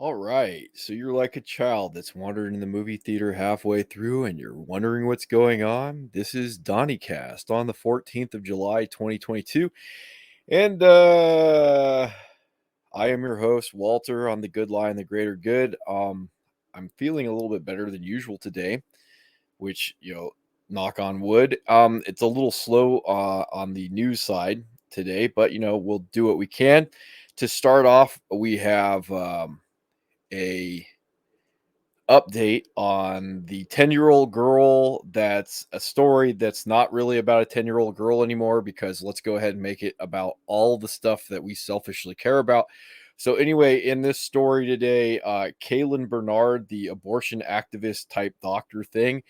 All right. So you're like a child that's wandering in the movie theater halfway through and you're wondering what's going on. This is Donny Cast on the 14th of July, 2022. And I am your host, Walter, on the good line, the greater good. I'm feeling a little bit better than usual today, which, knock on wood. It's a little slow on the news side today, but we'll do what we can. To start off, we have a update on the 10-year-old girl. That's a story that's not really about a 10-year-old girl anymore, because let's go ahead and make it about all the stuff that we selfishly care about. So anyway, in this story today, Kaylin Bernard, the abortion activist type doctor thing,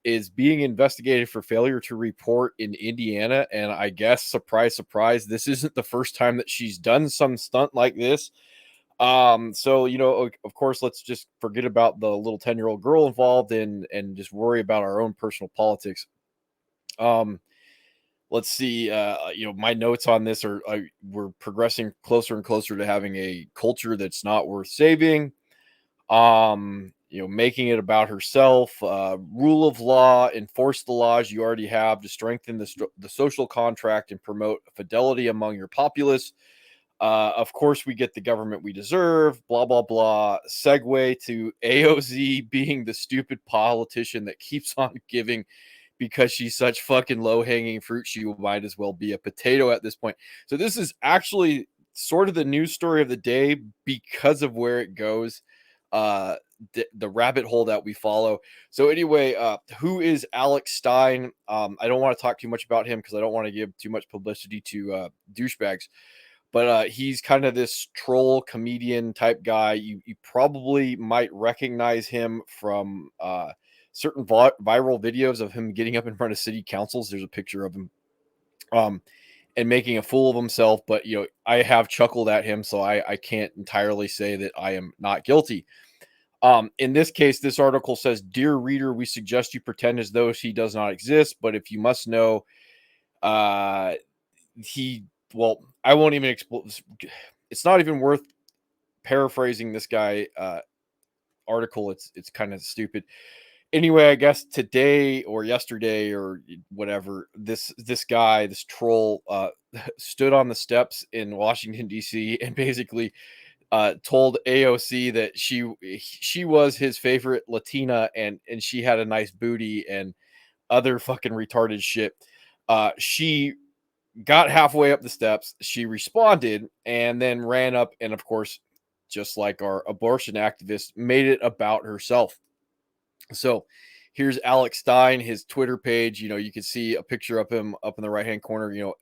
is being investigated for failure to report in Indiana. And I guess, surprise, surprise, this isn't the first time that she's done some stunt like this. So of course, let's just forget about the little 10-year-old girl involved and just worry about our own personal politics. Um, let's see. My notes on this are we're progressing closer and closer to having a culture that's not worth saving. Making it about herself, rule of law, enforce the laws you already have to strengthen the social contract and promote fidelity among your populace. Of course, we get the government we deserve, blah, blah, blah. Segue to AOZ being the stupid politician that keeps on giving because she's such fucking low hanging fruit. She might as well be a potato at this point. So, this is actually sort of the news story of the day because of where it goes, the rabbit hole that we follow. So, anyway, who is Alex Stein? I don't want to talk too much about him because I don't want to give too much publicity to douchebags, but he's kind of this troll comedian type guy. You probably might recognize him from certain viral videos of him getting up in front of city councils. There's a picture of him um, and making a fool of himself. But I have chuckled at him, so I can't entirely say that I am not guilty. In this case, this article says, "Dear reader, we suggest you pretend as though he does not exist. But if you must know, uh, he well, I won't even explain. It's not even worth paraphrasing this guy article. It's kind of stupid. Anyway, I guess today or yesterday or whatever, this guy, this troll, stood on the steps in Washington D.C. and basically told AOC that she was his favorite Latina, and she had a nice booty and other fucking retarded shit. She got halfway up the steps. She responded and then ran up and, of course, just like our abortion activist, made it about herself. So here's Alex Stein, his Twitter page. You can see a picture of him up in the right hand corner.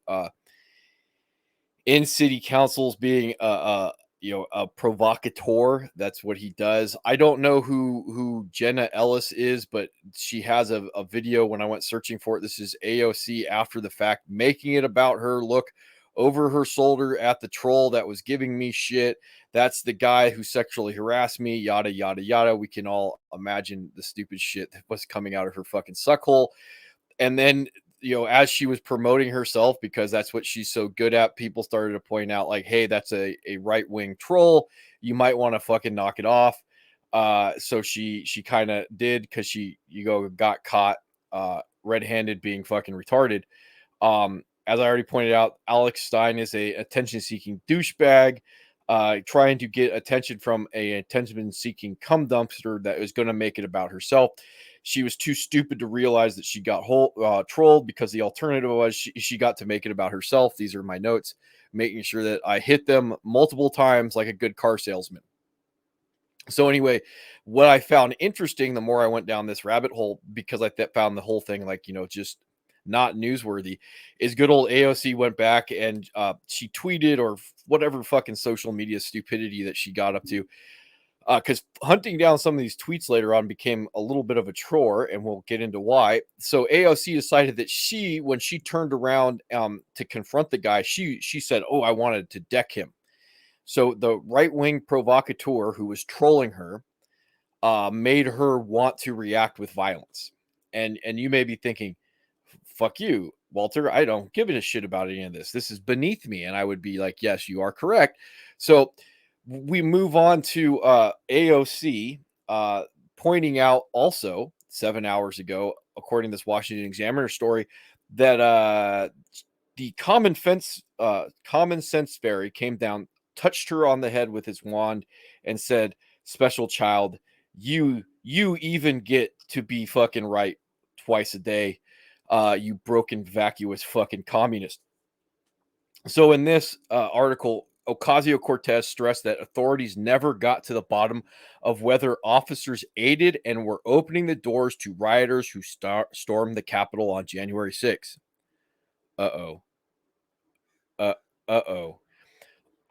In city councils being a provocateur. That's what he does. I don't know who Jenna Ellis is, but she has a video when I went searching for it. This is AOC after the fact, making it about her. Look over her shoulder at the troll that was giving me shit. That's the guy who sexually harassed me, yada yada yada. We can all imagine the stupid shit that was coming out of her fucking suckhole. And then, as she was promoting herself, because that's what she's so good at, people started to point out, like, hey, that's a right-wing troll. You might want to fucking knock it off. So she kind of did, because got caught red-handed being fucking retarded. As I already pointed out, Alex Stein is a attention-seeking douchebag, trying to get attention from a attention-seeking cum dumpster that is going to make it about herself. She was too stupid to realize that she got trolled, because the alternative was she got to make it about herself. These are my notes, making sure that I hit them multiple times like a good car salesman. So anyway, what I found interesting, the more I went down this rabbit hole, because I found the whole thing like, just not newsworthy, is good old AOC went back and she tweeted, or whatever fucking social media stupidity that she got up to, because hunting down some of these tweets later on became a little bit of a chore, and we'll get into why. So AOC decided that when she turned around to confront the guy, she said, "Oh, I wanted to deck him." So the right-wing provocateur who was trolling her made her want to react with violence. And you may be thinking, "Fuck you, Walter. I don't give a shit about any of this. This is beneath me." And I would be like, "Yes, you are correct." So we move on to AOC pointing out also 7 hours ago, according to this Washington Examiner story, that the common sense fairy came down, touched her on the head with his wand, and said, "Special child, you even get to be fucking right twice a day, you broken vacuous fucking communist." So in this article, Ocasio-Cortez stressed that authorities never got to the bottom of whether officers aided and were opening the doors to rioters who stormed the Capitol on January 6th. Uh-oh. Uh, uh-oh.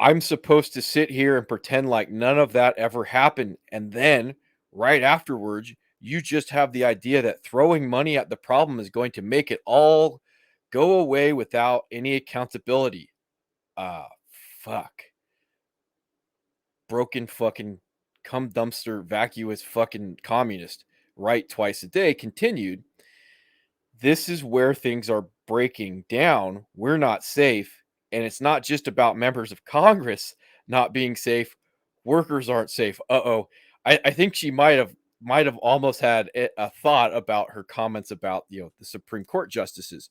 I'm supposed to sit here and pretend like none of that ever happened, and then, right afterwards, you just have the idea that throwing money at the problem is going to make it all go away without any accountability. Ah, fuck. Broken fucking cum dumpster vacuous fucking communist, right twice a day, continued. This is where things are breaking down. We're not safe. And it's not just about members of Congress not being safe. Workers aren't safe. Uh-oh. I think she might have almost had a thought about her comments about, the Supreme Court justices.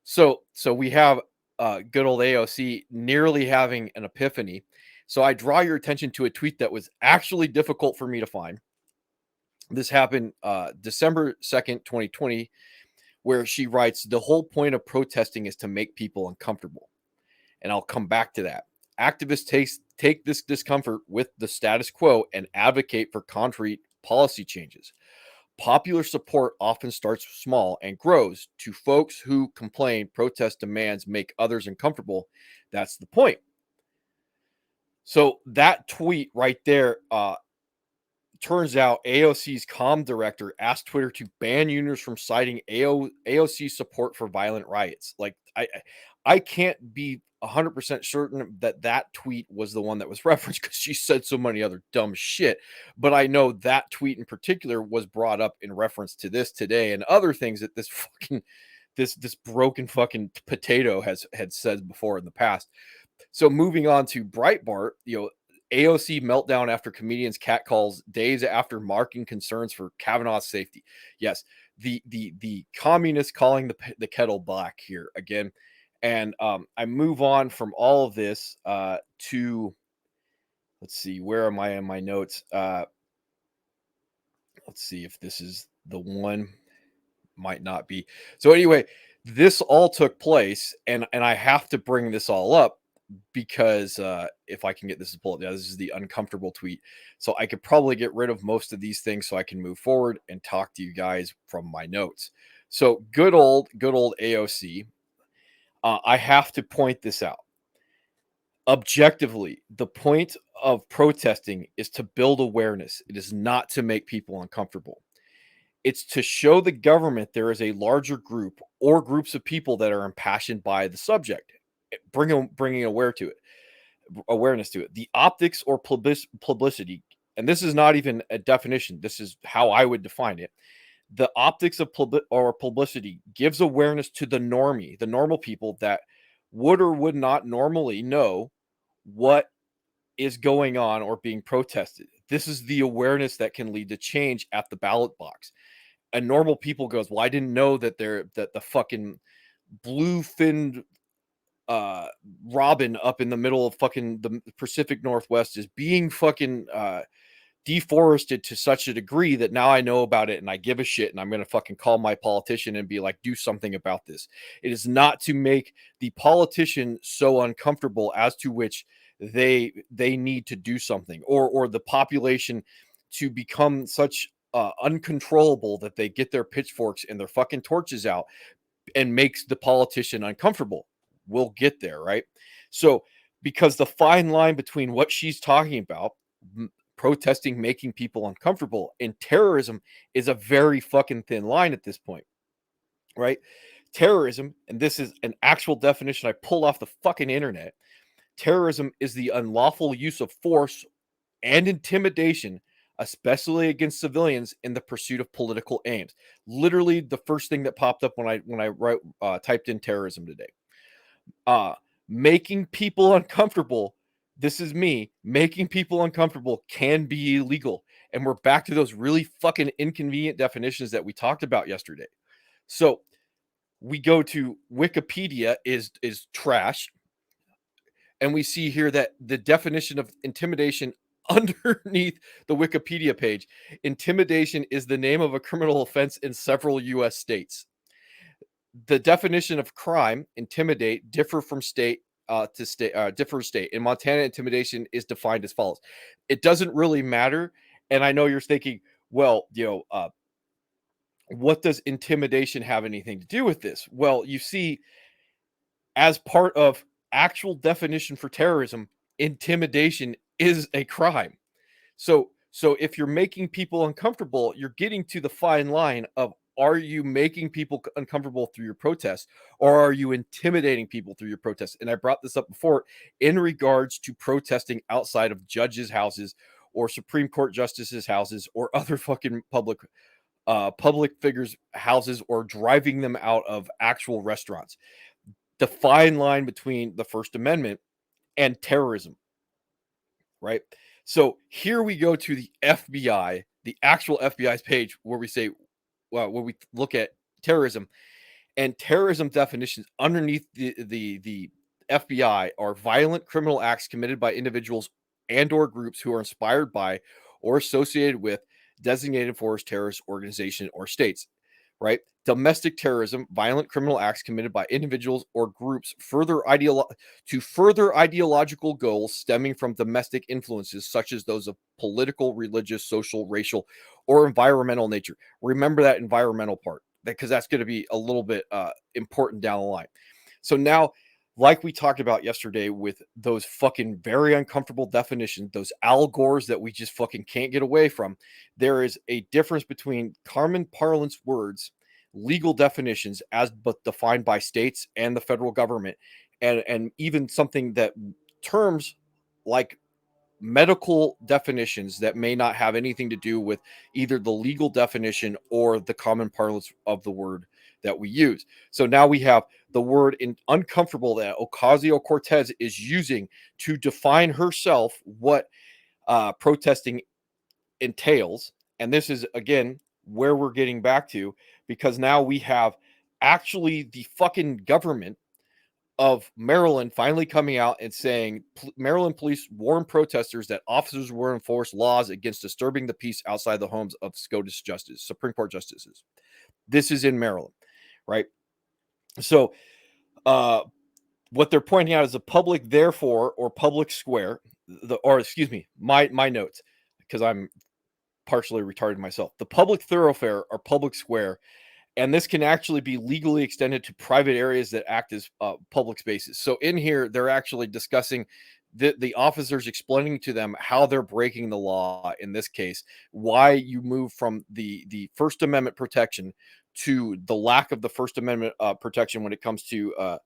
So we have good old AOC nearly having an epiphany. So I draw your attention to a tweet that was actually difficult for me to find. This happened December 2nd, 2020, where she writes, "The whole point of protesting is to make people uncomfortable." And I'll come back to that. Activists take this discomfort with the status quo and advocate for concrete policy changes. Popular support often starts small and grows. To folks who complain protest demands make others uncomfortable. That's the point. So that tweet right there, turns out AOC's comm director asked Twitter to ban users from citing AOC support for violent riots. Like I can't be 100% certain that that tweet was the one that was referenced because she said so many other dumb shit. But I know that tweet in particular was brought up in reference to this today and other things that this fucking this broken fucking potato had said before in the past. So moving on to Breitbart, AOC meltdown after comedian's catcalls days after marking concerns for Kavanaugh's safety. Yes, the communists calling the kettle black here again. And I move on from all of this to, let's see, where am I in my notes? Let's see if this is the one. Might not be. So anyway, this all took place, and I have to bring this all up because if I can get this to pull it, yeah, this is the uncomfortable tweet. So I could probably get rid of most of these things so I can move forward and talk to you guys from my notes. So good old AOC. I have to point this out. Objectively, the point of protesting is to build awareness. It is not to make people uncomfortable. It's to show the government there is a larger group or groups of people that are impassioned by the subject, bringing awareness to it. The optics or publicity, and this is not even a definition. This is how I would define it. The optics of publicity gives awareness to the normal people that would or would not normally know what is going on or being protested. This is the awareness that can lead to change at the ballot box. And normal people goes, "Well, I didn't know that the fucking blue-finned robin up in the middle of fucking the Pacific Northwest is being fucking deforested to such a degree that now I know about it and I give a shit and I'm going to fucking call my politician and be like, do something about this." It is not to make the politician so uncomfortable as to which they need to do something, or the population to become such uncontrollable that they get their pitchforks and their fucking torches out and makes the politician uncomfortable. We'll get there, right? So, because the fine line between what she's talking about, protesting, making people uncomfortable, and terrorism is a very fucking thin line at this point, right? Terrorism, and this is an actual definition I pulled off the fucking internet. Terrorism is the unlawful use of force and intimidation, especially against civilians, in the pursuit of political aims. Literally, the first thing that popped up when I typed in terrorism today. Making people uncomfortable this is me, making people uncomfortable can be illegal. And we're back to those really fucking inconvenient definitions that we talked about yesterday. So we go to Wikipedia is trash, and we see here that the definition of intimidation underneath the Wikipedia page, intimidation is the name of a criminal offense in several US states. The definition of crime, intimidate, differ from state to state, differ state. In Montana, intimidation is defined as follows. It doesn't really matter. And I know you're thinking, well, what does intimidation have anything to do with this? Well, you see, as part of actual definition for terrorism, intimidation is a crime. So if you're making people uncomfortable, you're getting to the fine line of, are you making people uncomfortable through your protest, or are you intimidating people through your protest? And I brought this up before in regards to protesting outside of judges' houses or Supreme Court justices' houses or other fucking public figures' houses, or driving them out of actual restaurants. The fine line between the First Amendment and terrorism, right? So here we go to the FBI, the actual FBI's page, where we say, well, where we look at terrorism, and terrorism definitions underneath the FBI are violent criminal acts committed by individuals and or groups who are inspired by or associated with designated for terrorist organization or states, right? Domestic terrorism, violent criminal acts committed by individuals or groups to further ideological goals stemming from domestic influences such as those of political, religious, social, racial, or environmental nature. Remember that environmental part, because that's going to be a little bit important down the line. So now, like we talked about yesterday with those fucking very uncomfortable definitions, those Al Gores that we just fucking can't get away from, there is a difference between common parlance words, legal definitions as but defined by states and the federal government, and even something that terms like medical definitions that may not have anything to do with either the legal definition or the common parlance of the word that we use. So now we have the word in uncomfortable that Ocasio-Cortez is using to define herself what protesting entails. And this is, again, where we're getting back to, because now we have actually the fucking government of Maryland finally coming out and saying Maryland police warned protesters that officers will enforce laws against disturbing the peace outside the homes of SCOTUS Supreme Court justices. This is in Maryland, right? So, what they're pointing out is a public therefore or public square, my notes, because I'm partially retarded myself. The public thoroughfare or public square, and this can actually be legally extended to private areas that act as public spaces. So in here, they're actually discussing the officers explaining to them how they're breaking the law in this case, why you move from the First Amendment protection to the lack of the First Amendment protection when it comes to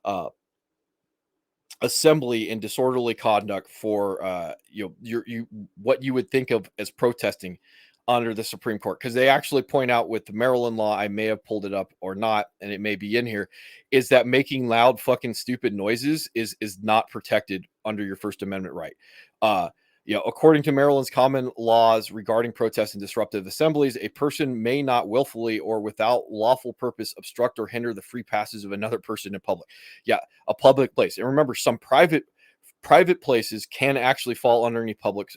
uh, assembly and disorderly conduct for what you would think of as protesting under the Supreme Court, because they actually point out with the Maryland law, I may have pulled it up or not, and it may be in here, is that making loud fucking stupid noises is not protected under your First Amendment right. According to Maryland's common laws regarding protests and disruptive assemblies, a person may not willfully or without lawful purpose obstruct or hinder the free passage of another person in public. Yeah, a public place. And remember, some private places can actually fall underneath public.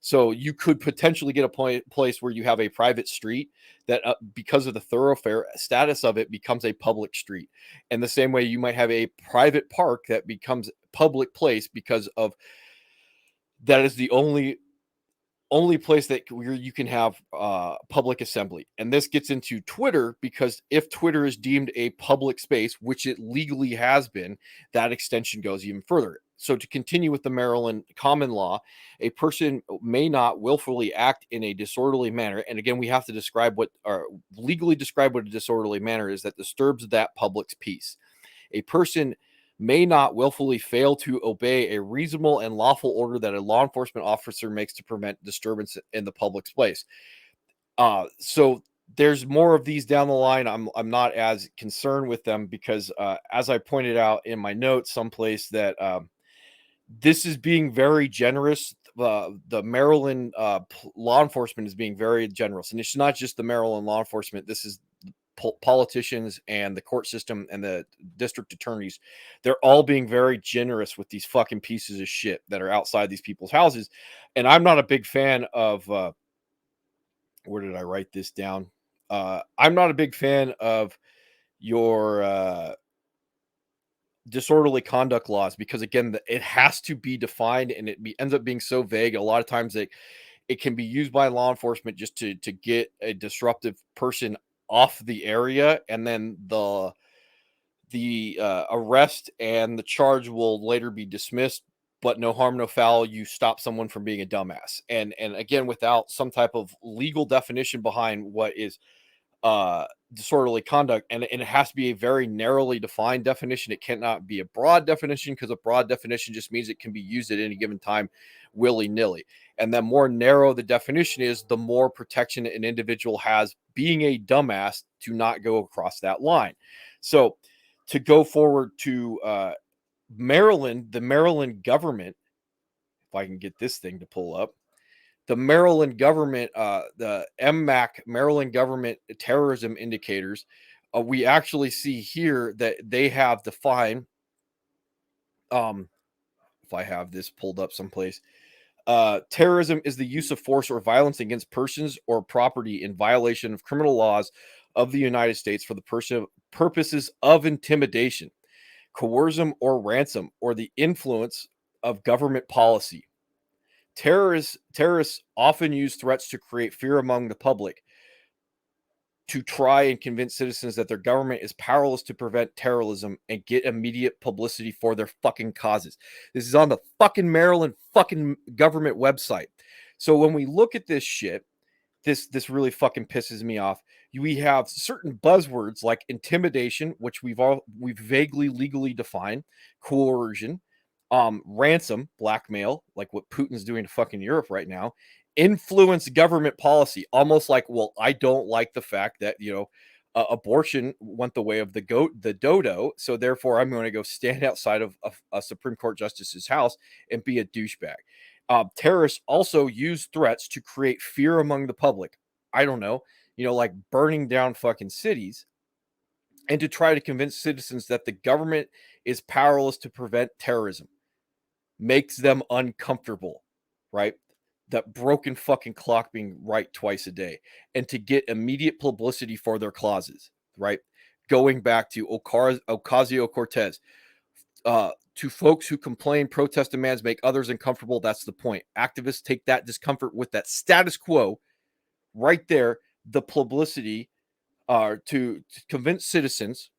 So you could potentially get a place where you have a private street that, because of the thoroughfare status of it, becomes a public street. And the same way you might have a private park that becomes public place because of that is the only place that where you can have public assembly. And this gets into Twitter, because if Twitter is deemed a public space, which it legally has been, that extension goes even further. So to continue with the Maryland common law, a person may not willfully act in a disorderly manner. And again, we have to legally describe what a disorderly manner is that disturbs that public's peace. A person may not willfully fail to obey a reasonable and lawful order that a law enforcement officer makes to prevent disturbance in the public place. So there's more of these down the line. I'm not as concerned with them because, as I pointed out in my notes, someplace that this is being very generous. The Maryland law enforcement is being very generous, and it's not just the Maryland law enforcement. This is politicians and the court system and the district attorneys. They're all being very generous with these fucking pieces of shit that are outside these people's houses. And I'm not a big fan of where did I write this down? I'm not a big fan of your disorderly conduct laws, because again, it has to be defined, and ends up being so vague. A lot of times it can be used by law enforcement just to get a disruptive person off the area, and then the arrest and the charge will later be dismissed, but no harm no foul. You stop someone from being a dumbass, and again, without some type of legal definition behind what is disorderly conduct, and it has to be a very narrowly defined definition. It cannot be a broad definition, because a broad definition just means it can be used at any given time willy-nilly. And the more narrow the definition is, the more protection an individual has being a dumbass to not go across that line. So to go forward to Maryland, the Maryland government, if I can get this thing to pull up, the Maryland government, the MMAC, Maryland Government Terrorism Indicators, we actually see here that they have defined, if I have this pulled up someplace, terrorism is the use of force or violence against persons or property in violation of criminal laws of the United States for the purposes of intimidation, coercion, or ransom, or the influence of government policy. Terrorists often use threats to create fear among the public, to try and convince citizens that their government is powerless to prevent terrorism and get immediate publicity for their fucking causes. This is on the fucking Maryland fucking government website. So when we look at this shit, this really fucking pisses me off. We have certain buzzwords like intimidation, which we've vaguely legally defined, coercion, ransom, blackmail, like what Putin's doing to fucking Europe right now, influence government policy, almost like, well, I don't like the fact that, abortion went the way of the goat, the dodo, so therefore I'm going to go stand outside of a Supreme Court justice's house and be a douchebag. Terrorists also use threats to create fear among the public. I don't know, like burning down fucking cities, and to try to convince citizens that the government is powerless to prevent terrorism. Makes them uncomfortable, right? That broken fucking clock being right twice a day, and to get immediate publicity for their clauses, right? Going back to Ocasio-Cortez, to folks who complain protest demands make others uncomfortable. That's the point. Activists take that discomfort with that status quo right there, the publicity, to convince citizens,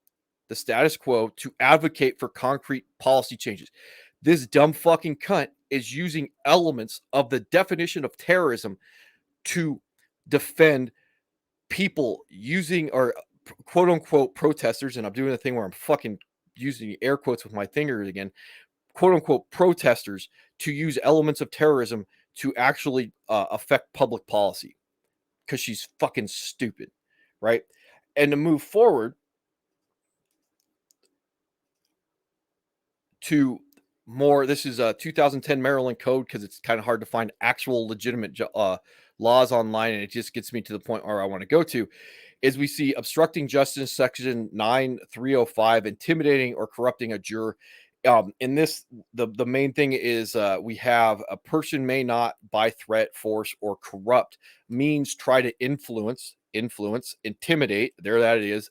the status quo, to advocate for concrete policy changes. This dumb fucking cunt is using elements of the definition of terrorism to defend people using, or quote unquote protesters, and I'm doing the thing where I'm fucking using air quotes with my fingers again, quote unquote protesters, to use elements of terrorism to actually affect public policy, because she's fucking stupid, right? And to move forward to more, this is a 2010 Maryland code, because it's kind of hard to find actual legitimate laws online, and it just gets me to the point where I want to go to, is we see obstructing justice, section 9305, intimidating or corrupting a juror. In this, the main thing is we have a person may not by threat, force, or corrupt means try to influence, intimidate, there that it is,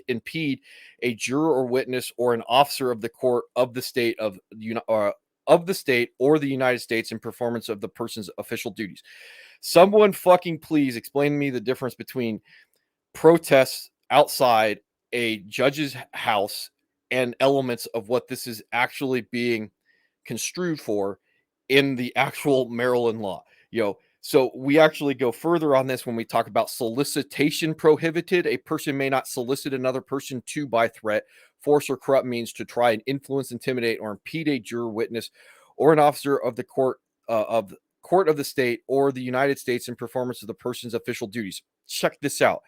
impede a juror or witness or an officer of the court of the state of the state or the United States in performance of the person's official duties. Someone fucking please explain to me the difference between protests outside a judge's house and elements of what this is actually being construed for in the actual Maryland law. So we actually go further on this when we talk about solicitation prohibited. A person may not solicit another person to, by threat, force, or corrupt means, to try and influence, intimidate, or impede a juror, witness, or an officer of the court of court of the state or the United States in performance of the person's official duties. Check this out.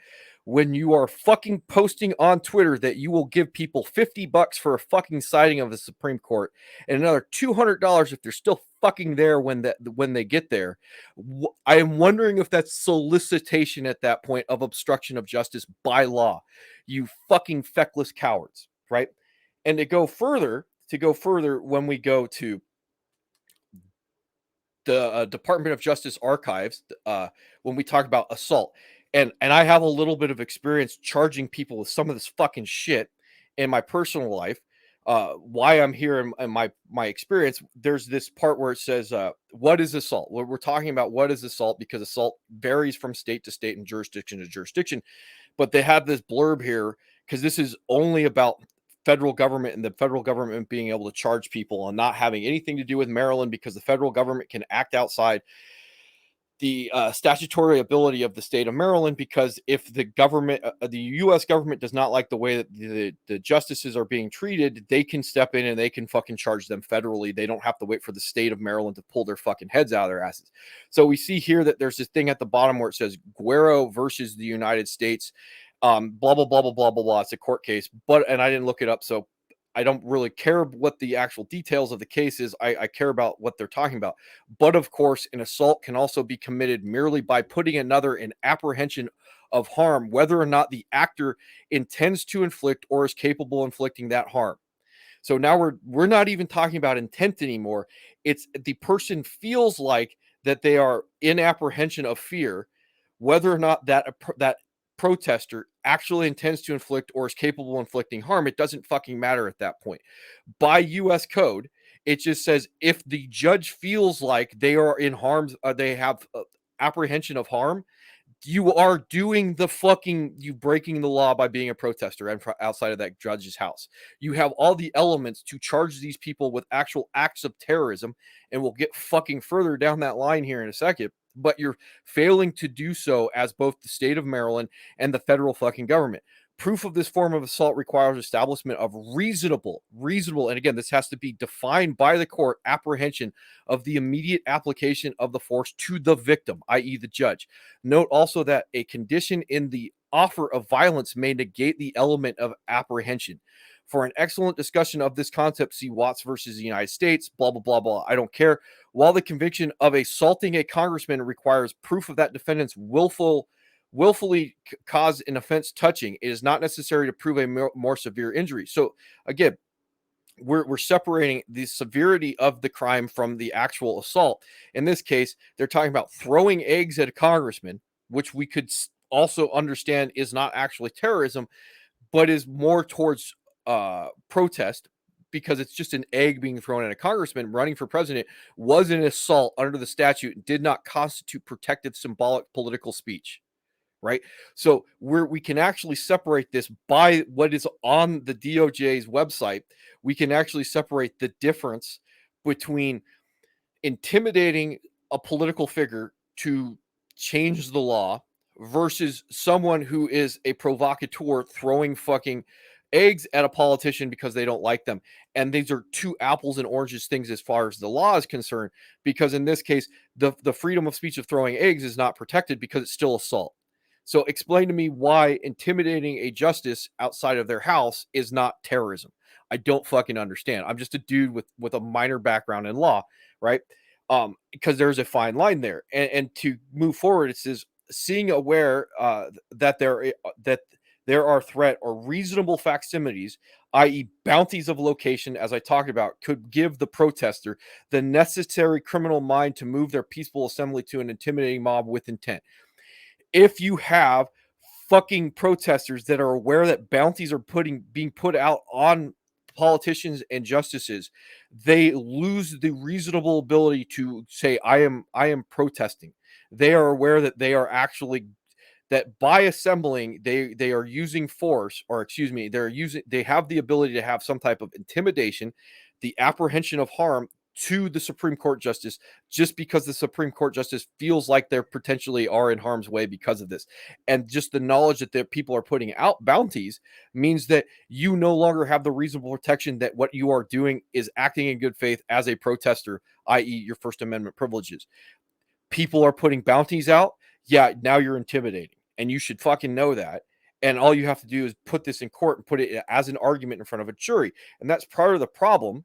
When you are fucking posting on Twitter that you will give people $50 for a fucking sighting of the Supreme Court and another $200 if they're still fucking there when they get there, I am wondering if that's solicitation at that point of obstruction of justice by law. You fucking feckless cowards, right? And to go further, when we go to the Department of Justice archives, when we talk about assault, and I have a little bit of experience charging people with some of this fucking shit in my personal life. Why I'm here in my experience, there's this part where it says, what is assault? We're talking about what is assault, because assault varies from state to state and jurisdiction to jurisdiction. But they have this blurb here because this is only about federal government and the federal government being able to charge people and not having anything to do with Maryland, because the federal government can act outside the statutory ability of the state of Maryland, because if the government, the U.S. government does not like the way that the justices are being treated, they can step in and they can fucking charge them federally. They don't have to wait for the state of Maryland to pull their fucking heads out of their asses. So we see here that there's this thing at the bottom where it says Guerrero versus the United States, blah, blah, blah, blah, blah, blah, blah. It's a court case, and I didn't look it up, so I don't really care what the actual details of the case is. I care about what they're talking about. But of course, an assault can also be committed merely by putting another in apprehension of harm, whether or not the actor intends to inflict or is capable of inflicting that harm. So now we're not even talking about intent anymore. It's the person feels like that they are in apprehension of fear, whether or not that protester actually intends to inflict or is capable of inflicting harm. It doesn't fucking matter at that point. By US code, it just says if the judge feels like they are in harm's, they have apprehension of harm, you are doing you breaking the law by being a protester outside of that judge's house. You have all the elements to charge these people with actual acts of terrorism, and we'll get fucking further down that line here in a second. But you're failing to do so as both the state of Maryland and the federal fucking government. Proof of this form of assault requires establishment of reasonable, and again, this has to be defined by the court, apprehension of the immediate application of the force to the victim, i.e. the judge. Note also that a condition in the offer of violence may negate the element of apprehension. For an excellent discussion of this concept, see Watts versus the United States, blah, blah, blah, blah. I don't care. While the conviction of assaulting a congressman requires proof of that defendant's willfully cause an offense touching, it is not necessary to prove a more severe injury. So again, we're separating the severity of the crime from the actual assault. In this case, they're talking about throwing eggs at a congressman, which we could also understand is not actually terrorism, but is more towards protest, because it's just an egg being thrown at a congressman running for president, was an assault under the statute and did not constitute protected symbolic political speech. Right. So we can actually separate this by what is on the DOJ's website. We can actually separate the difference between intimidating a political figure to change the law versus someone who is a provocateur throwing fucking eggs at a politician because they don't like them. And these are two apples and oranges things as far as the law is concerned, because in this case, the freedom of speech of throwing eggs is not protected because it's still assault. So explain to me why intimidating a justice outside of their house is not terrorism. I don't fucking understand. I'm just a dude with a minor background in law, right? Because there's a fine line there. And to move forward, it says seeing aware that there are threat or reasonable facsimiles, i.e. bounties of location, as I talked about, could give the protester the necessary criminal mind to move their peaceful assembly to an intimidating mob with intent. If you have fucking protesters that are aware that bounties are being put out on politicians and justices, they lose the reasonable ability to say, I am protesting. They are aware that they are actually, that by assembling, they are using force, or excuse me, they have the ability to have some type of intimidation, the apprehension of harm, to the Supreme Court justice just because the Supreme Court justice feels like they're potentially are in harm's way because of this. And just the knowledge that the people are putting out bounties means that you no longer have the reasonable protection that what you are doing is acting in good faith as a protester, i.e. your First Amendment privileges. People are putting bounties out. Yeah, now you're intimidating. And you should fucking know that. And all you have to do is put this in court and put it as an argument in front of a jury. And that's part of the problem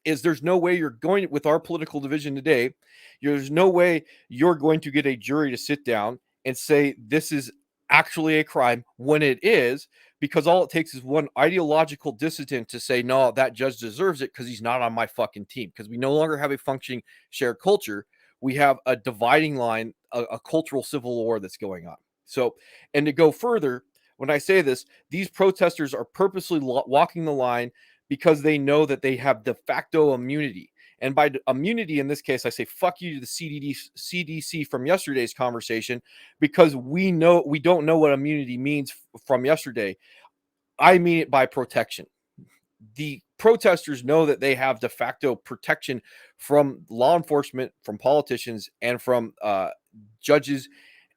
is there's no way you're going with our political division today. There's no way you're going to get a jury to sit down and say this is actually a crime when it is, because all it takes is one ideological dissident to say, no, that judge deserves it because he's not on my fucking team. Because we no longer have a functioning shared culture. We have a dividing line, a cultural civil war that's going on. So, and to go further, when I say this, these protesters are purposely walking the line because they know that they have de facto immunity. And by immunity in this case, I say fuck you to the CDC from yesterday's conversation, because we don't know what immunity means from yesterday. I mean it by protection. The protesters know that they have de facto protection from law enforcement, from politicians, and from judges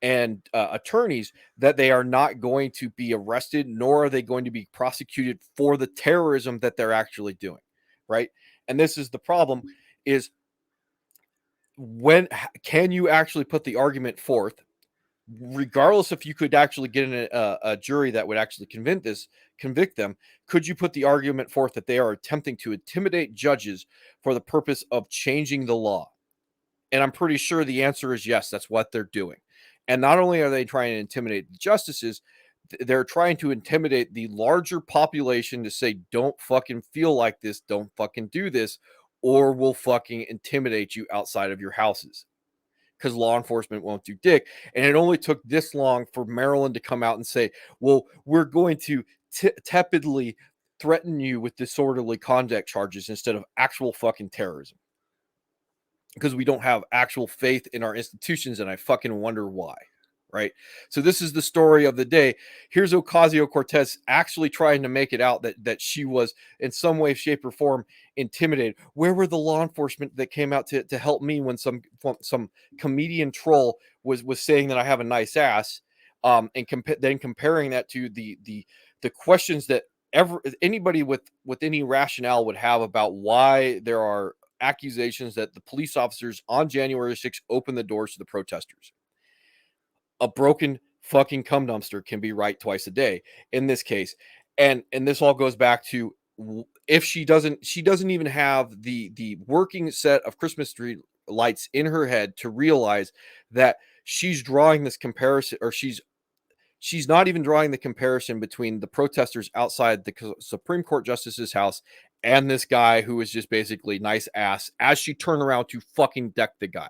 and attorneys, that they are not going to be arrested, nor are they going to be prosecuted for the terrorism that they're actually doing, right? And this is the problem, is when can you actually put the argument forth, regardless if you could actually get in a jury that would actually convict them, could you put the argument forth that they are attempting to intimidate judges for the purpose of changing the law? And I'm pretty sure the answer is yes, that's what they're doing. And not only are they trying to intimidate the justices, they're trying to intimidate the larger population to say, don't fucking feel like this, don't fucking do this, or we'll fucking intimidate you outside of your houses. Because law enforcement won't do dick. And it only took this long for Maryland to come out and say, well, we're going to tepidly threaten you with disorderly conduct charges instead of actual fucking terrorism, because we don't have actual faith in our institutions, and I fucking wonder why, right? So this is the story of the day. Here's Ocasio-Cortez actually trying to make it out that she was in some way, shape, or form intimidated. Where were the law enforcement that came out to help me when some comedian troll was saying that I have a nice ass, and then comparing that to the questions that anybody with any rationale would have about why there are accusations that the police officers on January 6th opened the doors to the protesters. A broken fucking cum dumpster can be right twice a day in this case. And this all goes back to, if she doesn't even have the working set of Christmas tree lights in her head to realize that she's drawing this comparison, or she's not even drawing the comparison between the protesters outside the Supreme Court justice's house and this guy who is just basically nice ass, as she turned around to fucking deck the guy.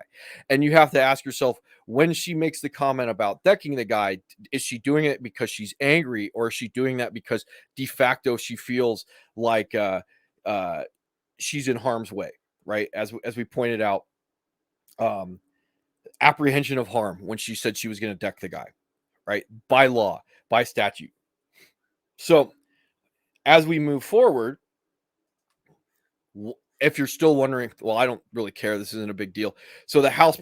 And you have to ask yourself, when she makes the comment about decking the guy, is she doing it because she's angry, or is she doing that because de facto she feels like she's in harm's way, right? As we pointed out, apprehension of harm, when she said she was going to deck the guy, right? By law, by statute. So as we move forward, if you're still wondering, well, I don't really care, this isn't a big deal. So the House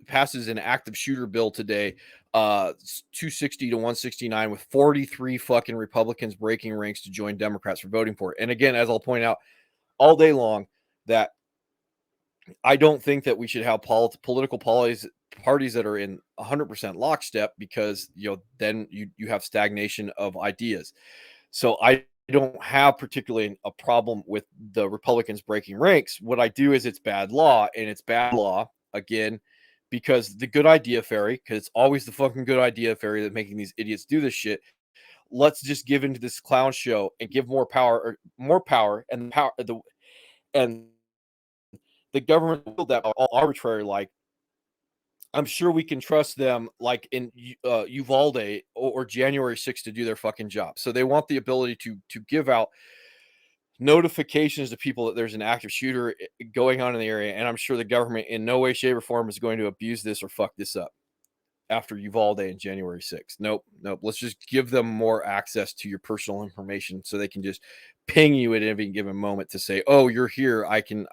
passes an active shooter bill today, 260 to 169, with 43 fucking Republicans breaking ranks to join Democrats for voting for it. And again, as I'll point out all day long, that I don't think that we should have political parties that are in 100% lockstep, because then you have stagnation of ideas. So I don't have particularly a problem with the Republicans breaking ranks. What I do is, it's bad law, and it's bad law again because the good idea fairy, because it's always the fucking good idea fairy that's making these idiots do this shit. Let's just give into this clown show and give more power, and the government that all arbitrary. Like, I'm sure we can trust them, like in Uvalde or January 6th, to do their fucking job. So they want the ability to give out notifications to people that there's an active shooter going on in the area. And I'm sure the government in no way, shape, or form is going to abuse this or fuck this up after Uvalde and January 6th. Nope. Let's just give them more access to your personal information so they can just ping you at any given moment to say, "Oh, you're here. I can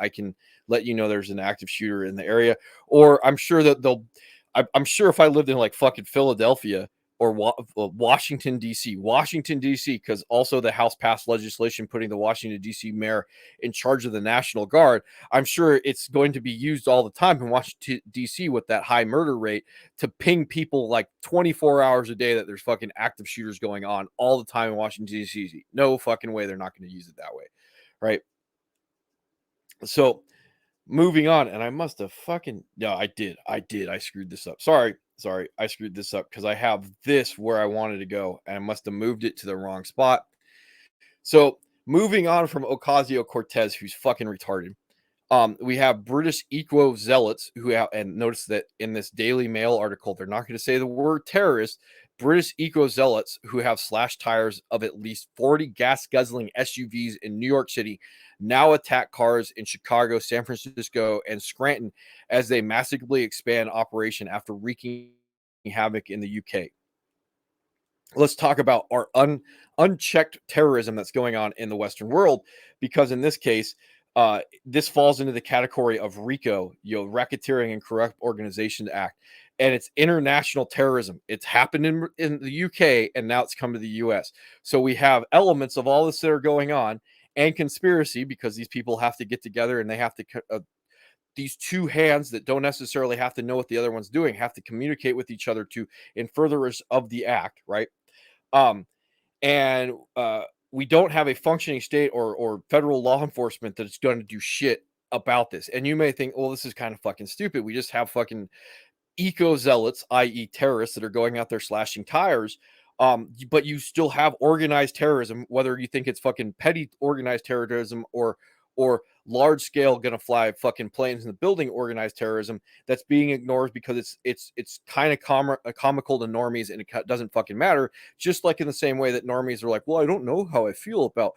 let you know there's an active shooter in the area." Or I'm sure that I'm sure if I lived in like fucking Philadelphia or Washington D.C., because also the House passed legislation putting the Washington D.C. mayor in charge of the National Guard. I'm sure it's going to be used all the time in Washington D.C. with that high murder rate to ping people like 24 hours a day that there's fucking active shooters going on all the time in Washington D.C. No fucking way they're not going to use it that way, right? So moving on, and I must have fucking no, I did. I screwed this up. Sorry. I screwed this up because I have this where I wanted to go, and I must have moved it to the wrong spot. So moving on from Ocasio-Cortez, who's fucking retarded. We have British eco zealots who have, and notice that in this Daily Mail article, they're not going to say the word terrorist. British eco zealots who have slashed tires of at least 40 gas guzzling SUVs in New York City now attack cars in Chicago, San Francisco, and Scranton as they massively expand operation after wreaking havoc in the UK. Let's talk about our unchecked terrorism that's going on in the Western world, because in this case, this falls into the category of RICO, Racketeering and Corrupt Organization Act, and it's international terrorism. It's happened in the UK, and now it's come to the US. So we have elements of all this that are going on, and conspiracy, because these people have to get together and they have to these two hands that don't necessarily have to know what the other one's doing have to communicate with each other to in furtherance of the act, right? Um, and we don't have a functioning state or federal law enforcement that is going to do shit about this. And you may think, well, this is kind of fucking stupid. We just have fucking eco zealots, i.e., terrorists that are going out there slashing tires. But you still have organized terrorism, whether you think it's fucking petty organized terrorism or large scale gonna fly fucking planes in the building organized terrorism that's being ignored because it's kind of comical to normies and it doesn't fucking matter. Just like in the same way that normies are like, well, I don't know how I feel about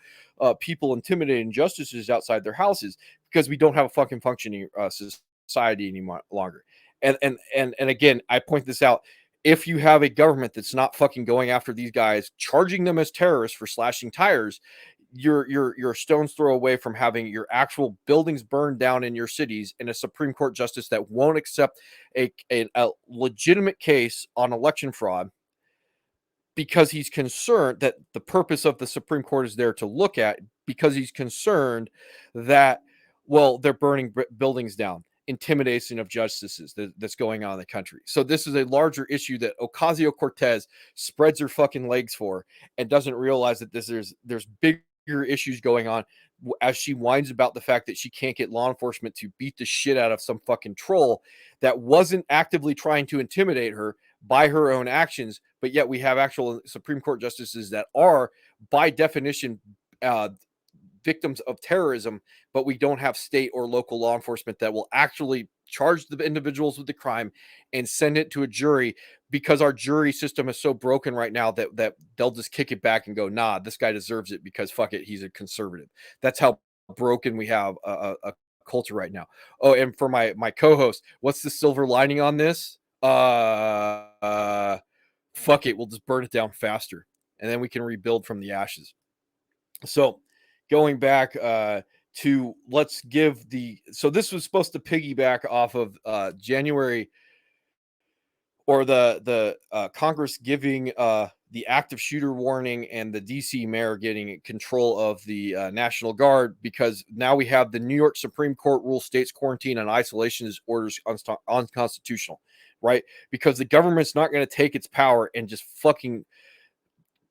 people intimidating justices outside their houses, because we don't have a fucking functioning society any longer. And again, I point this out. If you have a government that's not fucking going after these guys, charging them as terrorists for slashing tires, you're a stone's throw away from having your actual buildings burned down in your cities, and a Supreme Court justice that won't accept a legitimate case on election fraud because he's concerned that the purpose of the Supreme Court is there to look at, because he's concerned that, well, they're burning buildings down. Intimidation of justices that's going on in the country. So this is a larger issue that Ocasio-Cortez spreads her fucking legs for and doesn't realize that there's bigger issues going on, as she whines about the fact that she can't get law enforcement to beat the shit out of some fucking troll that wasn't actively trying to intimidate her by her own actions. But yet we have actual Supreme Court justices that are, by definition, victims of terrorism, but we don't have state or local law enforcement that will actually charge the individuals with the crime and send it to a jury, because our jury system is so broken right now that they'll just kick it back and go, nah, this guy deserves it because fuck it, he's a conservative. That's how broken we have a culture right now. Oh, and for my co-host, what's the silver lining on this? Fuck it, we'll just burn it down faster, and then we can rebuild from the ashes. So going back to, let's give so this was supposed to piggyback off of January, or the Congress giving the active shooter warning and the DC mayor getting control of the National Guard, because now we have the New York Supreme Court rule states quarantine and isolation orders unconstitutional, right? Because the government's not going to take its power and just fucking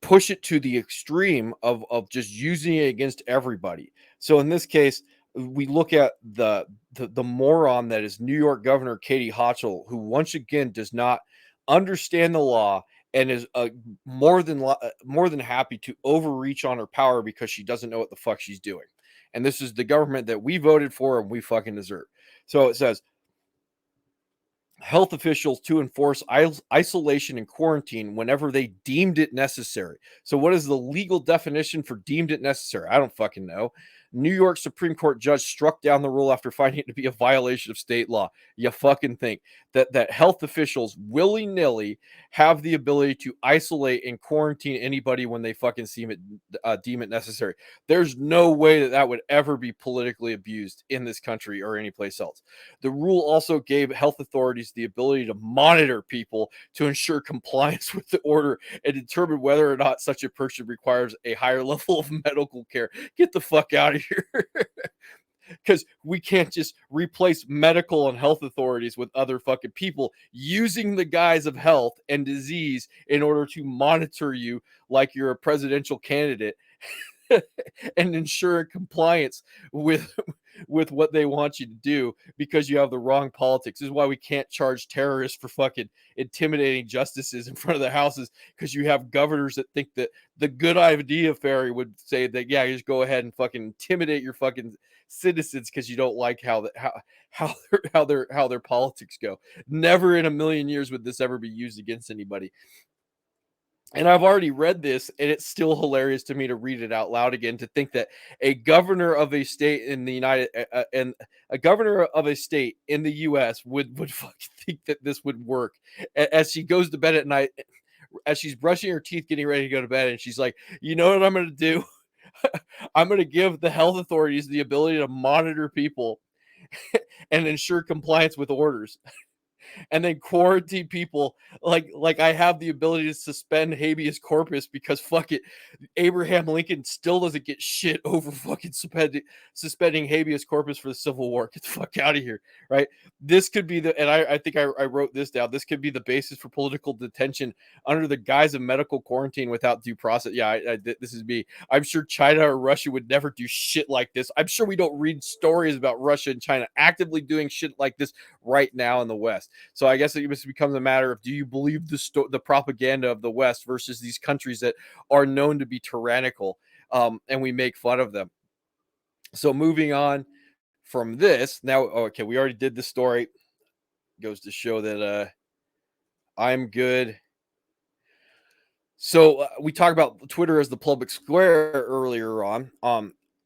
push it to the extreme of just using it against everybody. So in this case, we look at the moron that is New York Governor Katie Hochul, who once again does not understand the law and is more than happy to overreach on her power because she doesn't know what the fuck she's doing. And this is the government that we voted for and we fucking deserve. So it says, health officials to enforce isolation and quarantine whenever they deemed it necessary. So what is the legal definition for deemed it necessary? I don't fucking know. New York Supreme Court judge struck down the rule after finding it to be a violation of state law. You fucking think that health officials willy-nilly have the ability to isolate and quarantine anybody when they fucking deem it necessary. There's no way that that would ever be politically abused in this country or anyplace else. The rule also gave health authorities the ability to monitor people to ensure compliance with the order and determine whether or not such a person requires a higher level of medical care. Get the fuck out of here. Because we can't just replace medical and health authorities with other fucking people using the guise of health and disease in order to monitor you like you're a presidential candidate and ensure compliance with what they want you to do because you have the wrong politics. This is why we can't charge terrorists for fucking intimidating justices in front of their houses, because you have governors that think that the good idea fairy would say that, yeah, you just go ahead and fucking intimidate your fucking citizens because you don't like how their politics go. Never in a million years would this ever be used against anybody. And I've already read this, and it's still hilarious to me to read it out loud again, to think that a governor of a state in the and a governor of a state in the U.S. would fucking think that this would work. As she goes to bed at night, as she's brushing her teeth, getting ready to go to bed, and she's like, "You know what I'm going to do? I'm going to give the health authorities the ability to monitor people and ensure compliance with orders." And then quarantine people like I have the ability to suspend habeas corpus because fuck it, Abraham Lincoln still doesn't get shit over fucking suspending habeas corpus for the Civil War. Get the fuck out of here, right? This could be and I think I wrote this down. This could be the basis for political detention under the guise of medical quarantine without due process. Yeah, this is me. I'm sure China or Russia would never do shit like this. I'm sure we don't read stories about Russia and China actively doing shit like this right now in the West. So I guess it becomes a matter of, do you believe the propaganda of the West versus these countries that are known to be tyrannical, and we make fun of them. So moving on from this, now, okay, we already did the story. Goes to show that I'm good. So we talked about Twitter as the public square earlier on.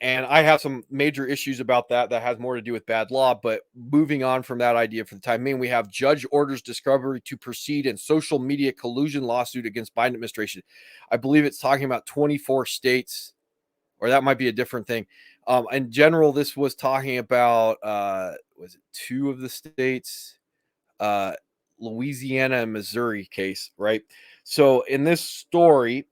And I have some major issues about that has more to do with bad law. But moving on from that idea for the time being, we have judge orders discovery to proceed in social media collusion lawsuit against Biden administration. I believe it's talking about 24 states, or that might be a different thing. In general, this was talking about, was it 2 of the states, Louisiana and Missouri case, right? So in this story,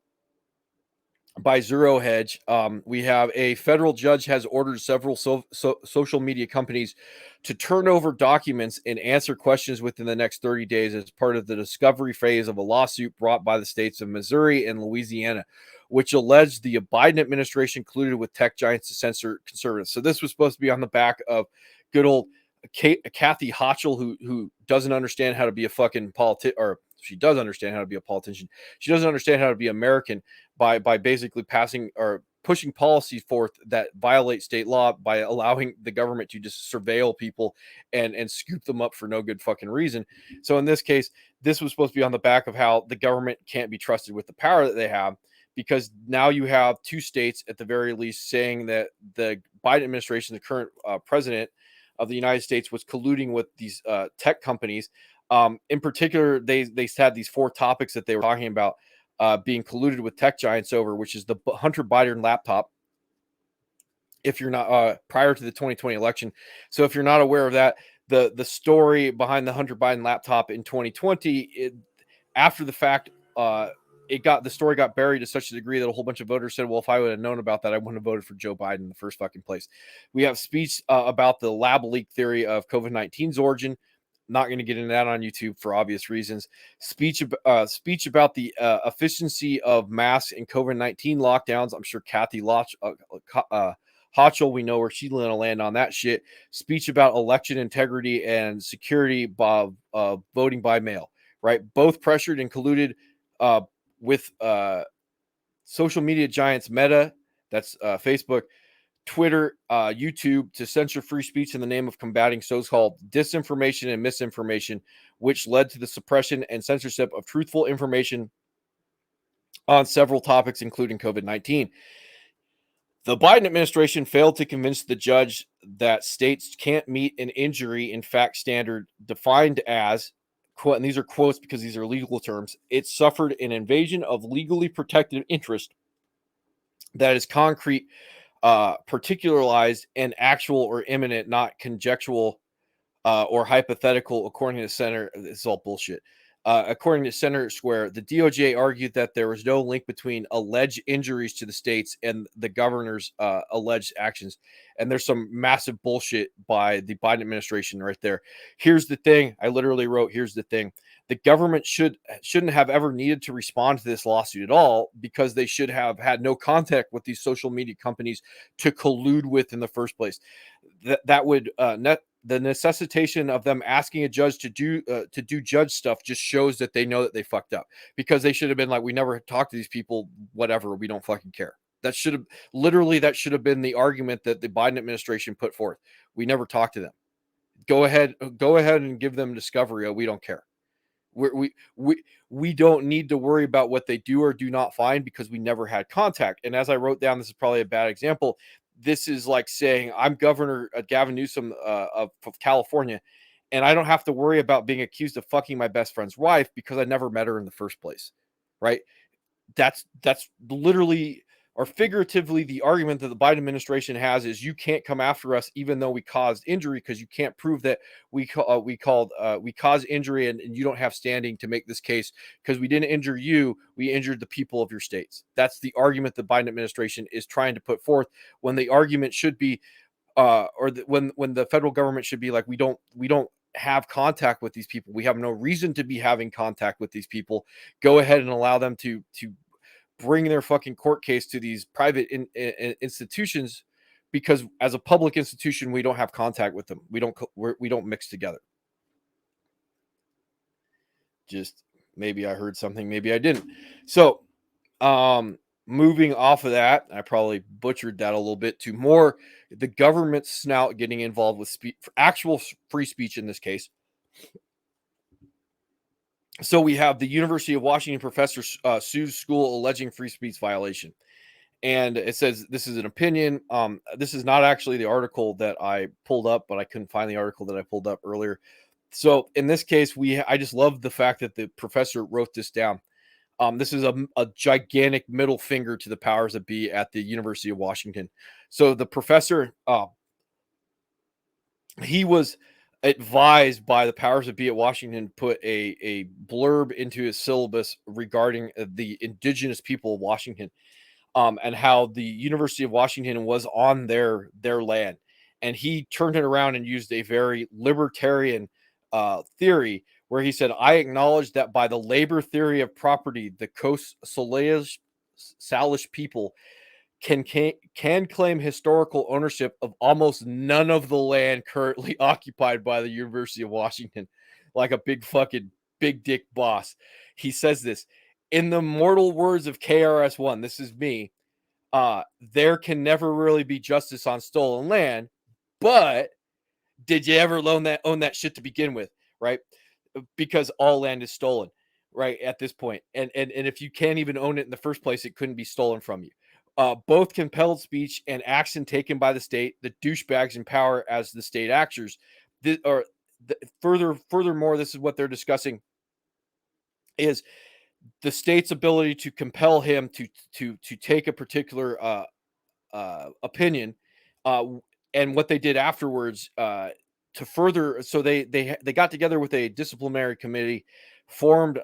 by Zero Hedge, we have a federal judge has ordered several social media companies to turn over documents and answer questions within the next 30 days as part of the discovery phase of a lawsuit brought by the states of Missouri and Louisiana, which alleged the Biden administration colluded with tech giants to censor conservatives. So this was supposed to be on the back of good old Kathy Hochul, who doesn't understand how to be a fucking politician, or she does understand how to be a politician. She doesn't understand how to be American by basically passing or pushing policies forth that violate state law by allowing the government to just surveil people and scoop them up for no good fucking reason. So in this case, this was supposed to be on the back of how the government can't be trusted with the power that they have, because now you have 2 states at the very least saying that the Biden administration, the current president of the United States, was colluding with these tech companies. In particular, they had these 4 topics that they were talking about being colluded with tech giants over, which is the Hunter Biden laptop. If you're not prior to the 2020 election, so if you're not aware of that, the story behind the Hunter Biden laptop in 2020, after the fact, the story got buried to such a degree that a whole bunch of voters said, well, if I would have known about that, I wouldn't have voted for Joe Biden in the first fucking place. We have speech about the lab leak theory of COVID-19's origin. Not going to get into that on YouTube for obvious reasons. Speech about the efficiency of masks and COVID-19 lockdowns. I'm sure Kathy Hochul, we know where she's going to land on that shit. Speech about election integrity and security by voting by mail. Right, both pressured and colluded with social media giants Meta, that's Facebook, Twitter, YouTube, to censor free speech in the name of combating so-called disinformation and misinformation, which led to the suppression and censorship of truthful information on several topics, including COVID-19. The Biden administration failed to convince the judge that states can't meet an injury in fact standard defined as quote, and these are quotes because these are legal terms, it suffered an invasion of legally protected interest that is concrete, particularized, and actual or imminent, not conjectural or hypothetical, according to Senator. This is all bullshit. According to Senator Square, the DOJ argued that there was no link between alleged injuries to the states and the governor's alleged actions. And there's some massive bullshit by the Biden administration right there. Here's the thing. I literally wrote, here's the thing. The government shouldn't have ever needed to respond to this lawsuit at all, because they should have had no contact with these social media companies to collude with in the first place. That would the necessitation of them asking a judge to do judge stuff just shows that they know that they fucked up, because they should have been like, we never talked to these people, whatever, we don't fucking care. That should have been the argument that the Biden administration put forth. We never talked to them. Go ahead and give them discovery. We don't care. We don't need to worry about what they do or do not find, because we never had contact. And as I wrote down, this is probably a bad example. This is like saying I'm Governor Gavin Newsom of California, and I don't have to worry about being accused of fucking my best friend's wife because I never met her in the first place, right? That's literally or figuratively the argument that the Biden administration has, is you can't come after us even though we caused injury, because you can't prove that we caused injury, and you don't have standing to make this case because we didn't injure you, we injured the people of your states. That's the argument the Biden administration is trying to put forth, when the argument should be when the federal government should be like, we don't have contact with these people. We have no reason to be having contact with these people. Go ahead and allow them to bring their fucking court case to these private institutions, because as a public institution, we don't have contact with them. We don't mix together. Just maybe I heard something, maybe I didn't. So, moving off of that, I probably butchered that a little bit, to more the government snout getting involved with actual free speech in this case. So we have the University of Washington professor sues school alleging free speech violation. And it says this is an opinion. This is not actually the article that I pulled up, but I couldn't find the article that I pulled up earlier. So in this case, I just love the fact that the professor wrote this down. This is a gigantic middle finger to the powers that be at the University of Washington. So the professor, he was advised by the powers that be at Washington put a blurb into his syllabus regarding the indigenous people of Washington, and how the University of Washington was on their land. And he turned it around and used a very libertarian theory, where he said, I acknowledge that by the labor theory of property, the Coast Salish people can claim historical ownership of almost none of the land currently occupied by the University of Washington, like a big dick boss. He says this in the mortal words of KRS-One. This is me. There can never really be justice on stolen land, but did you ever own that shit to begin with, right? Because all land is stolen, right, at this point. And if you can't even own it in the first place, it couldn't be stolen from you. Both compelled speech and action taken by the state, the douchebags in power as the state actors. Furthermore, this is what they're discussing, is the state's ability to compel him to take a particular opinion, and what they did afterwards to further. So they got together with a disciplinary committee formed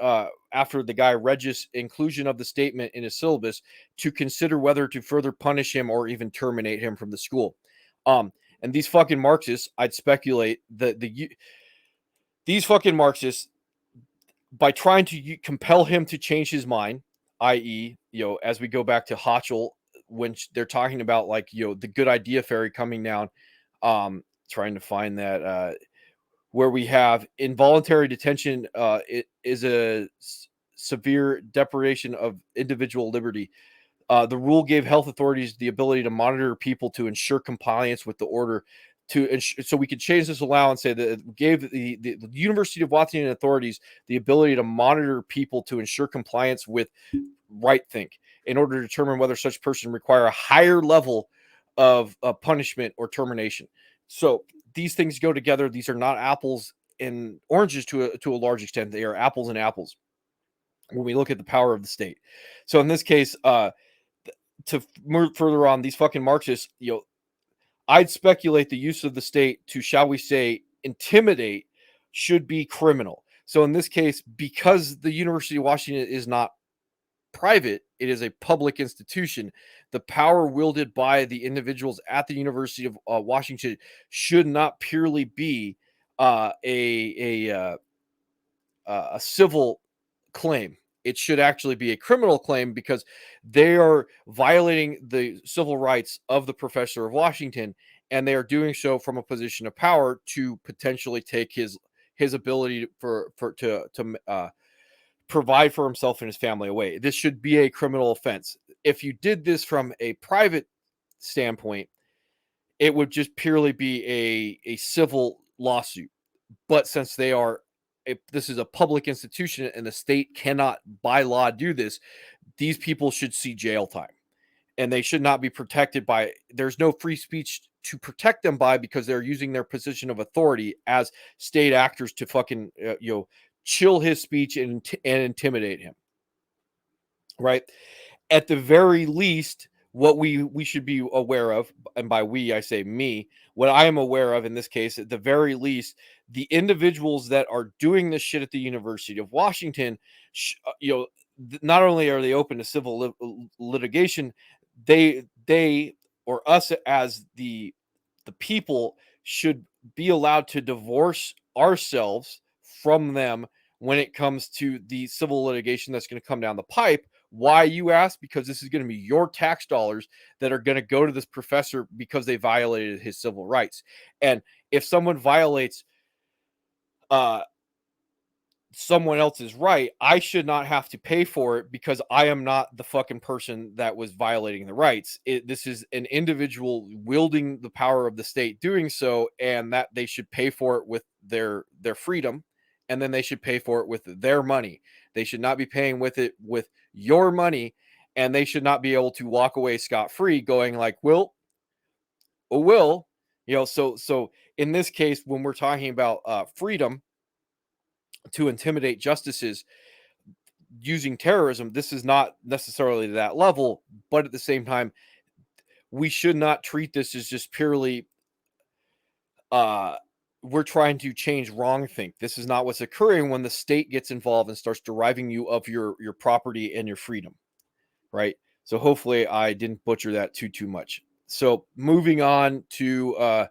after the guy Regis' inclusion of the statement in his syllabus, to consider whether to further punish him or even terminate him from the school. And these fucking Marxists, I'd speculate that these fucking Marxists, by trying to compel him to change his mind, i.e., as we go back to Hochul, when they're talking about like, the good idea fairy coming down, trying to find that, where we have involuntary detention, it is a severe deprivation of individual liberty. The rule gave health authorities the ability to monitor people to ensure compliance with the order. So we could change this law and say that it gave the University of Washington authorities the ability to monitor people to ensure compliance with right think, in order to determine whether such person require a higher level of punishment or termination. So these things go together. These are not apples and oranges to a large extent. They are apples and apples when we look at the power of the state. So in this case, to move further on, these fucking Marxists, I'd speculate the use of the state to, shall we say, intimidate should be criminal. So in this case, because the University of Washington is not private, it is a public institution. The power wielded by the individuals at the University of Washington should not purely be a civil claim. It should actually be a criminal claim because they are violating the civil rights of the professor of Washington, and they are doing so from a position of power to potentially take his ability to provide for himself and his family away. This should be a criminal offense. If you did this from a private standpoint, it would just purely be a civil lawsuit. But since this is a public institution and the state cannot by law do this, these people should see jail time, and they should not be protected by, there's no free speech to protect them by, because they're using their position of authority as state actors to fucking, chill his speech and intimidate him. Right. At the very least, what we should be aware of, and by we, I say me, what I am aware of in this case, at the very least, the individuals that are doing this shit at the University of Washington, not only are they open to civil litigation, they or us as the people should be allowed to divorce ourselves from them when it comes to the civil litigation that's going to come down the pipe. Why, you ask? Because this is going to be your tax dollars that are going to go to this professor because they violated his civil rights. And if someone violates someone else's right, I should not have to pay for it because I am not the fucking person that was violating the rights. This is an individual wielding the power of the state doing so, and that they should pay for it with their freedom, and then they should pay for it with their money. They should not be paying with it with your money, and they should not be able to walk away scot-free going like, so in this case, when we're talking about freedom to intimidate justices using terrorism, this is not necessarily to that level, but at the same time, we should not treat this as just purely we're trying to change wrongthink. This is not what's occurring when the state gets involved and starts deriving you of your property and your freedom, right? So hopefully I didn't butcher that too much. So moving on to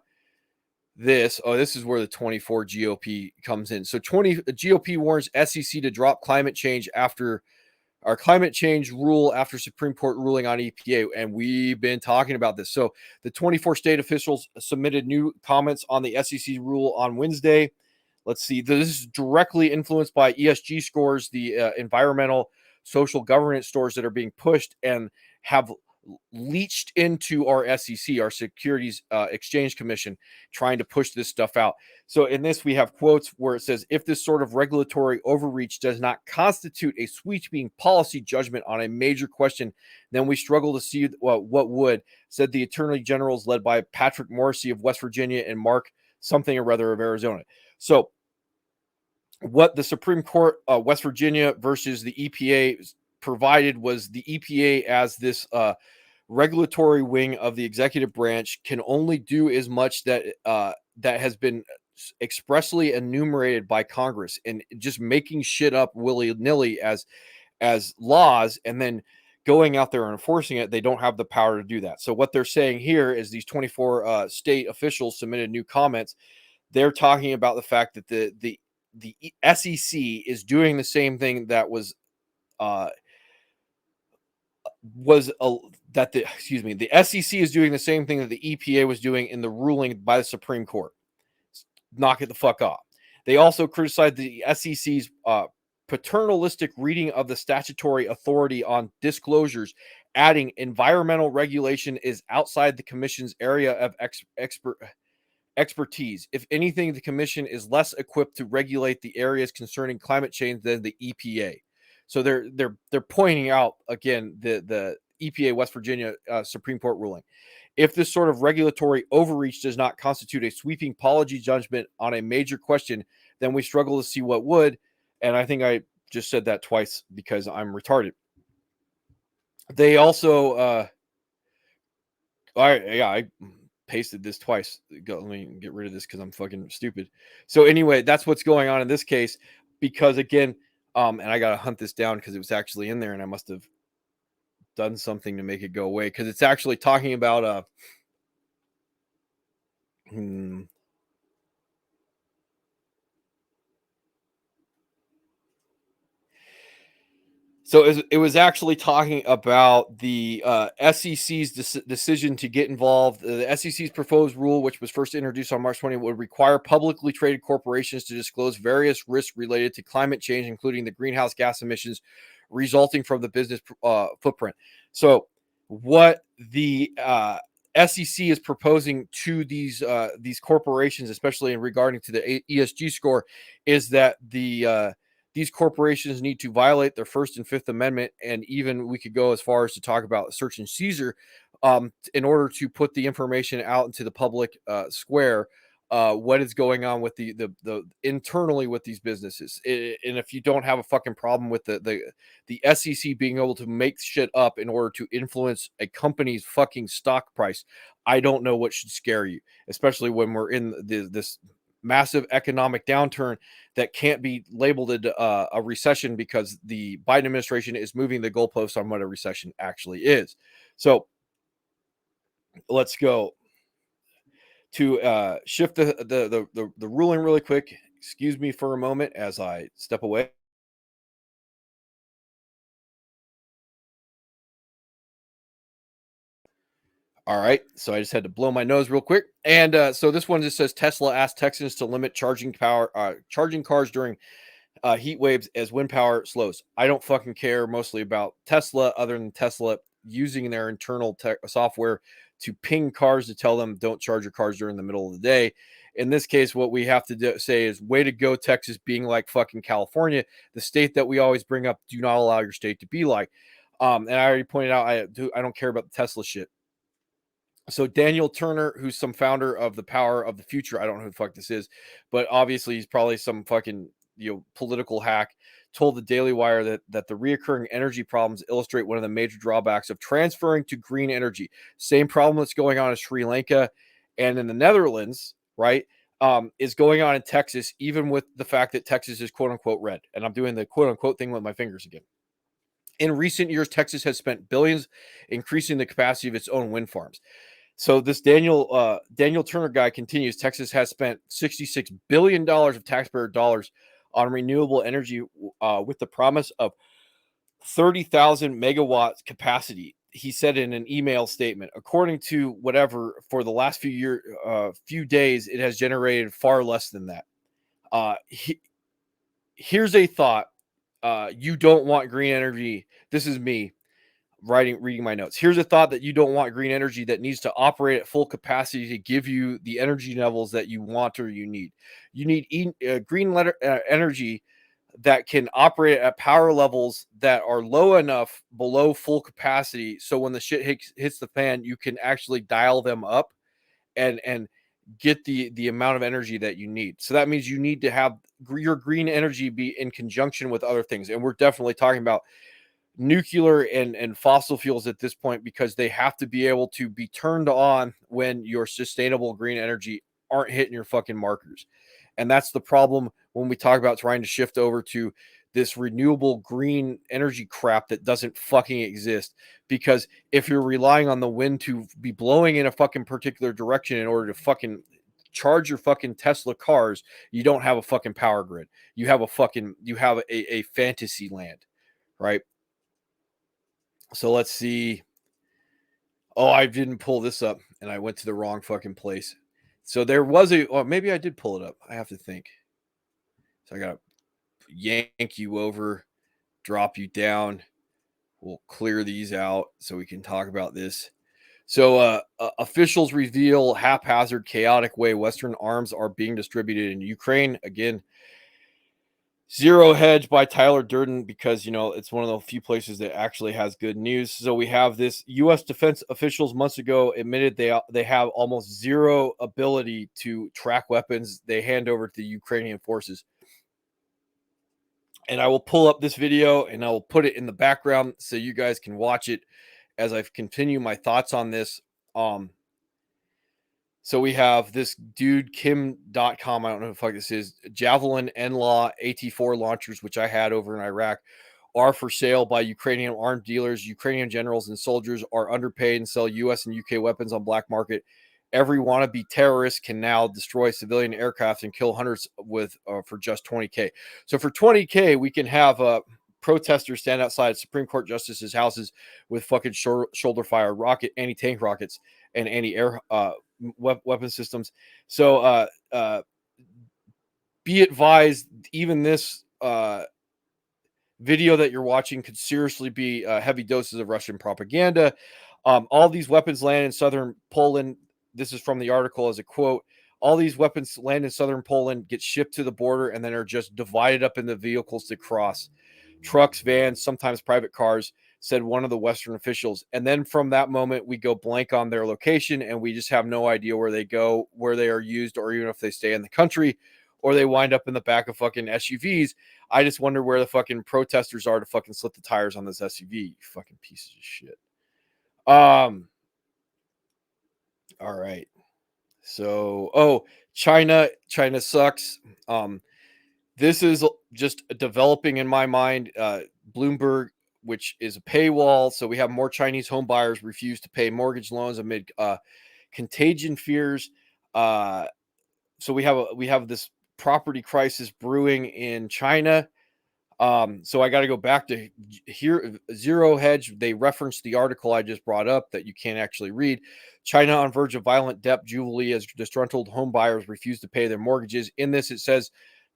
this is where the 24 GOP comes in. So GOP warns SEC to drop climate change rule after Supreme Court ruling on EPA. And we've been talking about this. So the 24 state officials submitted new comments on the SEC rule on Wednesday. Let's see. This is directly influenced by ESG scores, the environmental social governance scores that are being pushed and have leached into our SEC, our Securities Exchange Commission, trying to push this stuff out. So in this, we have quotes where it says, if this sort of regulatory overreach does not constitute a sweeping policy judgment on a major question, then we struggle to see what would, said the attorney generals led by Patrick Morrisey of West Virginia and Mark something or other of Arizona. So what the Supreme Court, West Virginia versus the EPA provided was the EPA as this regulatory wing of the executive branch can only do as much that has been expressly enumerated by Congress, and just making shit up willy-nilly as laws and then going out there and enforcing it, they don't have the power to do that. So what they're saying here is these 24 state officials submitted new comments. They're talking about the fact that the SEC is doing the same thing that the SEC is doing the same thing that the EPA was doing in the ruling by the Supreme Court. Knock it the fuck off. They also criticized the SEC's paternalistic reading of the statutory authority on disclosures, adding environmental regulation is outside the commission's area of expertise. If anything, the commission is less equipped to regulate the areas concerning climate change than the EPA. So they're pointing out again the EPA West Virginia Supreme Court ruling. If this sort of regulatory overreach does not constitute a sweeping policy judgment on a major question, then we struggle to see what would. And I think I just said that twice because I'm retarded. They also, I pasted this twice. Let me get rid of this because I'm fucking stupid. So anyway, that's what's going on in this case. Because again, and I gotta hunt this down because it was actually in there, and I must have done something to make it go away because it's actually talking about So it was actually talking about the SEC's decision to get involved. The SEC's proposed rule, which was first introduced on March 20, would require publicly traded corporations to disclose various risks related to climate change, including the greenhouse gas emissions resulting from the business footprint. So what the SEC is proposing to these corporations, especially in regarding to the ESG score, is that these corporations need to violate their First and Fifth Amendment, and even we could go as far as to talk about search and seizure in order to put the information out into the public square. What is going on with the internally with these businesses, and if you don't have a fucking problem with the SEC being able to make shit up in order to influence a company's fucking stock price, I don't know what should scare you, especially when we're in this massive economic downturn that can't be labeled a recession because the Biden administration is moving the goalposts on what a recession actually is. So let's go to shift the ruling really quick. Excuse me for a moment as I step away. All right, so I just had to blow my nose real quick. And so this one just says Tesla asked Texans to limit charging cars during heat waves as wind power slows. I don't fucking care mostly about Tesla, other than Tesla using their internal software to ping cars to tell them don't charge your cars during the middle of the day. In this case, what we have to say is way to go, Texas, being like fucking California, the state that we always bring up. Do not allow your state to be like. And I already pointed out I don't care about the Tesla shit. So Daniel Turner, who's some founder of the Power of the Future, I don't know who the fuck this is, but obviously he's probably some fucking political hack, told the Daily Wire that the reoccurring energy problems illustrate one of the major drawbacks of transferring to green energy. Same problem that's going on in Sri Lanka and in the Netherlands, right? Is going on in Texas, even with the fact that Texas is quote unquote red. And I'm doing the quote unquote thing with my fingers again. In recent years, Texas has spent billions increasing the capacity of its own wind farms. So this Daniel Turner guy continues. Texas has spent $66 billion of taxpayer dollars on renewable energy with the promise of 30,000 megawatts capacity. He said in an email statement, according to whatever, for the last few days, it has generated far less than that. Here's a thought. You don't want green energy. This is me reading my notes. Here's a thought that you don't want green energy that needs to operate at full capacity to give you the energy levels that you want or you need. You need green energy that can operate at power levels that are low enough below full capacity, so when the shit hits the fan, you can actually dial them up and get the amount of energy that you need. So that means you need to have your green energy be in conjunction with other things, and we're definitely talking about nuclear and fossil fuels at this point, because they have to be able to be turned on when your sustainable green energy aren't hitting your fucking markers. And that's the problem when we talk about trying to shift over to this renewable green energy crap that doesn't fucking exist. Because if you're relying on the wind to be blowing in a fucking particular direction in order to fucking charge your fucking Tesla cars, you don't have a fucking power grid. You have a fantasy land, right? So let's see. Oh, I didn't pull this up and I went to the wrong fucking place. So there was or maybe I did pull it up. I have to think. So I got to yank you over, drop you down. We'll clear these out so we can talk about this. So officials reveal haphazard, chaotic way Western arms are being distributed in Ukraine. Again, Zero Hedge by Tyler Durden, because it's one of the few places that actually has good news. So we have this: U.S. defense officials months ago admitted they have almost zero ability to track weapons they hand over to the Ukrainian forces. And I will pull up this video and I will put it in the background so you guys can watch it as I continue my thoughts on this. So we have this dude, Kim.com. I don't know who the fuck this is. Javelin NLAW AT4 launchers, which I had over in Iraq, are for sale by Ukrainian armed dealers. Ukrainian generals and soldiers are underpaid and sell US and UK weapons on black market. Every wannabe terrorist can now destroy civilian aircraft and kill hundreds with for just 20K. So for 20K, we can have protesters stand outside Supreme Court justices' houses with fucking shoulder fire rocket, anti-tank rockets, and anti-air weapon systems. So be advised, even this video that you're watching could seriously be heavy doses of Russian propaganda. All these weapons land in southern Poland. This is from the article as a quote. All these weapons land in southern Poland, get shipped to the border, and then are just divided up into vehicles to cross. Trucks, vans, sometimes private cars, said one of the Western officials. And then from that moment, we go blank on their location, and we just have no idea where they go, where they are used, or even if they stay in the country, or they wind up in the back of fucking SUVs. I just wonder where the fucking protesters are to fucking slit the tires on this SUV, you fucking pieces of shit. All right. So, China sucks. This is just developing in my mind. Bloomberg, which is a paywall. So we have more Chinese home buyers refuse to pay mortgage loans amid contagion fears. So we have this property crisis brewing in China. So I got to go back to here. Zero Hedge. They referenced the article I just brought up that you can't actually read. China on verge of violent debt jubilee as disgruntled home buyers refuse to pay their mortgages. In this, it says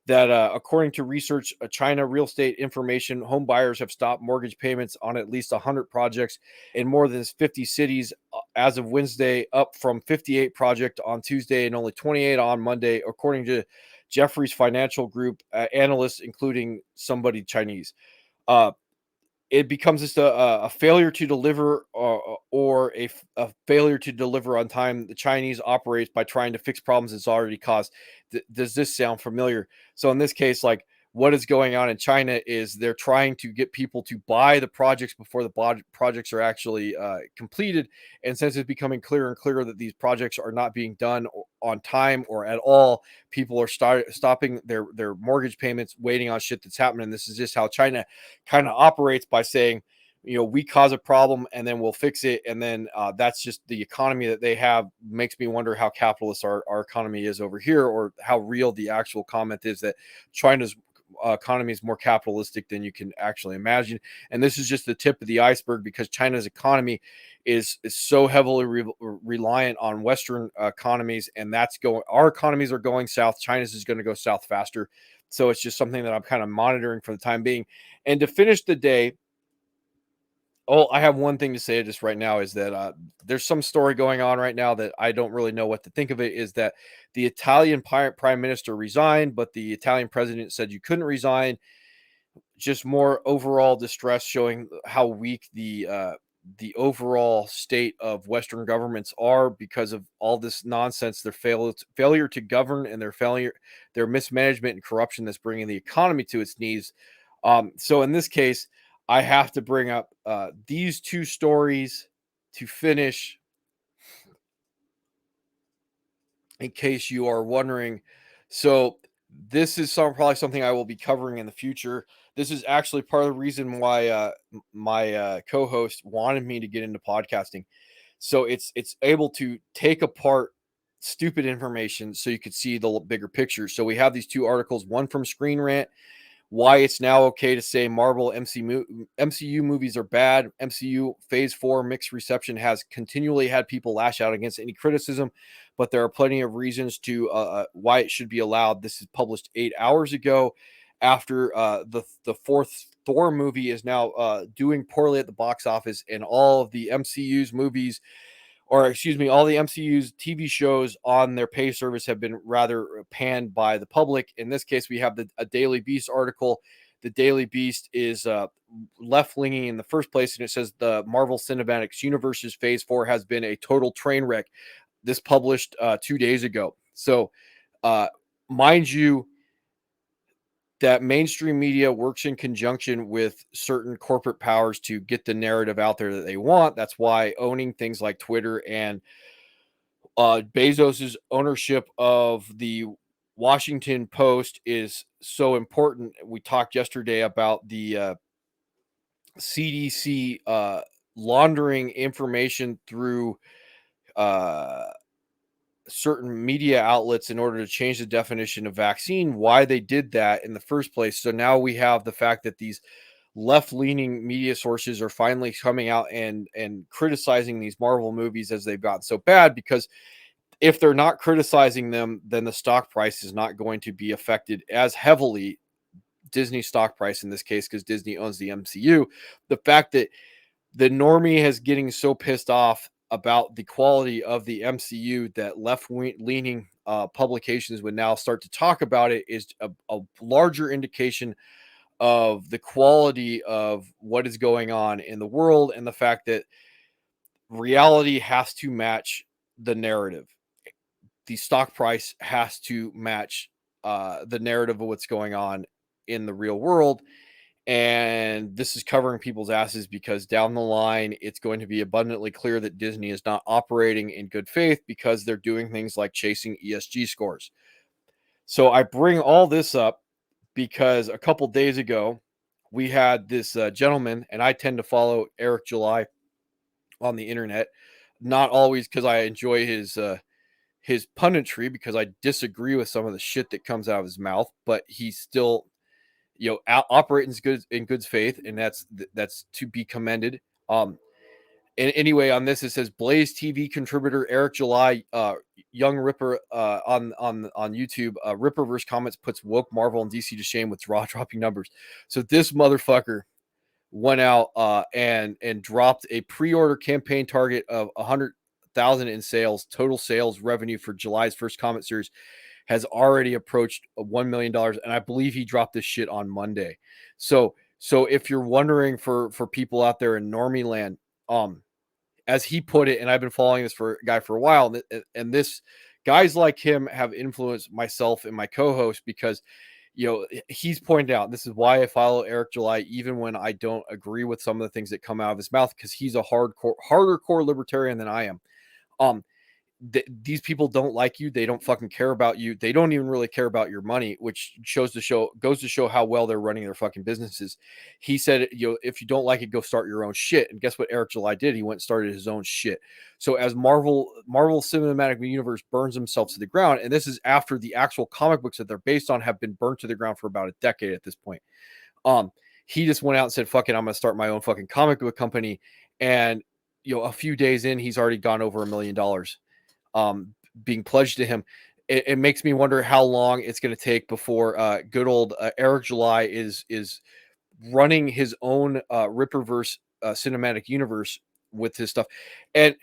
that according to research, China real estate information, home buyers have stopped mortgage payments on at least 100 projects in more than 50 cities as of Wednesday, up from 58 projects on Tuesday and only 28 on Monday, according to Jefferies Financial Group analysts, including somebody Chinese. It becomes just a failure to deliver or a failure to deliver on time. The Chinese operates by trying to fix problems it's already caused. Does this sound familiar? So in this case, like what is going on in China is they're trying to get people to buy the projects before the projects are actually completed. And since it's becoming clearer and clearer that these projects are not being done on time or at all, people are stopping their mortgage payments, waiting on shit that's happening. This is just how China kind of operates, by saying, we cause a problem and then we'll fix it. And then that's just the economy that they have. Makes me wonder how capitalist our economy is over here, or how real the actual comment is that China's economy is more capitalistic than you can actually imagine. And this is just the tip of the iceberg, because China's economy is so heavily reliant on Western economies, and our economies are going south. China's is going to go south faster. So it's just something that I'm kind of monitoring for the time being. And to finish the day, I have one thing to say just right now, is that there's some story going on right now that I don't really know what to think of. It is that the Italian prime minister resigned, but the Italian president said you couldn't resign. Just more overall distress, showing how weak the overall state of Western governments are because of all this nonsense, their failure to govern, and their mismanagement and corruption that's bringing the economy to its knees. So in this case, I have to bring up these two stories to finish, in case you are wondering. So this is probably something I will be covering in the future. This is actually part of the reason why my co-host wanted me to get into podcasting. So it's able to take apart stupid information so you could see the bigger picture. So we have these two articles, one from Screen Rant, why it's now okay to say Marvel MCU movies are bad. MCU Phase 4 mixed reception has continually had people lash out against any criticism, but there are plenty of reasons to why it should be allowed. This is published 8 hours ago, after the fourth Thor movie is now doing poorly at the box office, and all of the MCU's movies, or excuse me, all the MCU's TV shows on their pay service have been rather panned by the public. In this case, we have a Daily Beast article. The Daily Beast is left-leaning in the first place, and it says the Marvel Cinematic Universe's Phase 4 has been a total train wreck. This published 2 days ago. So, mind you, that mainstream media works in conjunction with certain corporate powers to get the narrative out there that they want. That's why owning things like Twitter and Bezos's ownership of the Washington Post is so important. We talked yesterday about the CDC laundering information through uh, certain media outlets in order to change the definition of vaccine, why they did that in the first place. So now we have the fact that these left-leaning media sources are finally coming out and criticizing these Marvel movies as they've gotten so bad, because if they're not criticizing them, then the stock price is not going to be affected as heavily. Disney stock price in this case, because Disney owns the MCU. The fact that the normie is getting so pissed off about the quality of the MCU that left-leaning publications would now start to talk about it is a larger indication of the quality of what is going on in the world, and the fact that reality has to match the narrative. The stock price has to match the narrative of what's going on in the real world. And this is covering people's asses, because down the line, it's going to be abundantly clear that Disney is not operating in good faith, because they're doing things like chasing ESG scores. So I bring all this up because a couple days ago, we had this gentleman, and I tend to follow Eric July on the internet, not always because I enjoy his punditry, because I disagree with some of the shit that comes out of his mouth, but he's still, operating in good faith, and that's to be commended. And anyway, on this, it says Blaze TV contributor Eric July, Young Ripper, on YouTube, Ripperverse comments puts woke Marvel and DC to shame with jaw dropping numbers. So this motherfucker went out and dropped a pre-order campaign target of 100,000 in sales. Total sales revenue for July's first comic series has already approached $1 million, and I believe he dropped this shit on Monday. So if you're wondering, for people out there in normie land, as he put it, and I've been following this guy for a while, and this guys like him have influenced myself and my co-host, because he's pointed out, this is why I follow Eric July even when I don't agree with some of the things that come out of his mouth, because he's a harder core libertarian than I am. These people don't like you. They don't fucking care about you. They don't even really care about your money, which goes to show how well they're running their fucking businesses. He said, if you don't like it, go start your own shit. And guess what Eric July did? He went and started his own shit. So as Marvel Cinematic Universe burns themselves to the ground, and this is after the actual comic books that they're based on have been burnt to the ground for about a decade at this point. He just went out and said, fuck it, I'm gonna start my own fucking comic book company. And a few days in, he's already gone over $1 million being pledged to him. It makes me wonder how long it's going to take before good old Eric July is running his own Ripperverse cinematic universe with his stuff. And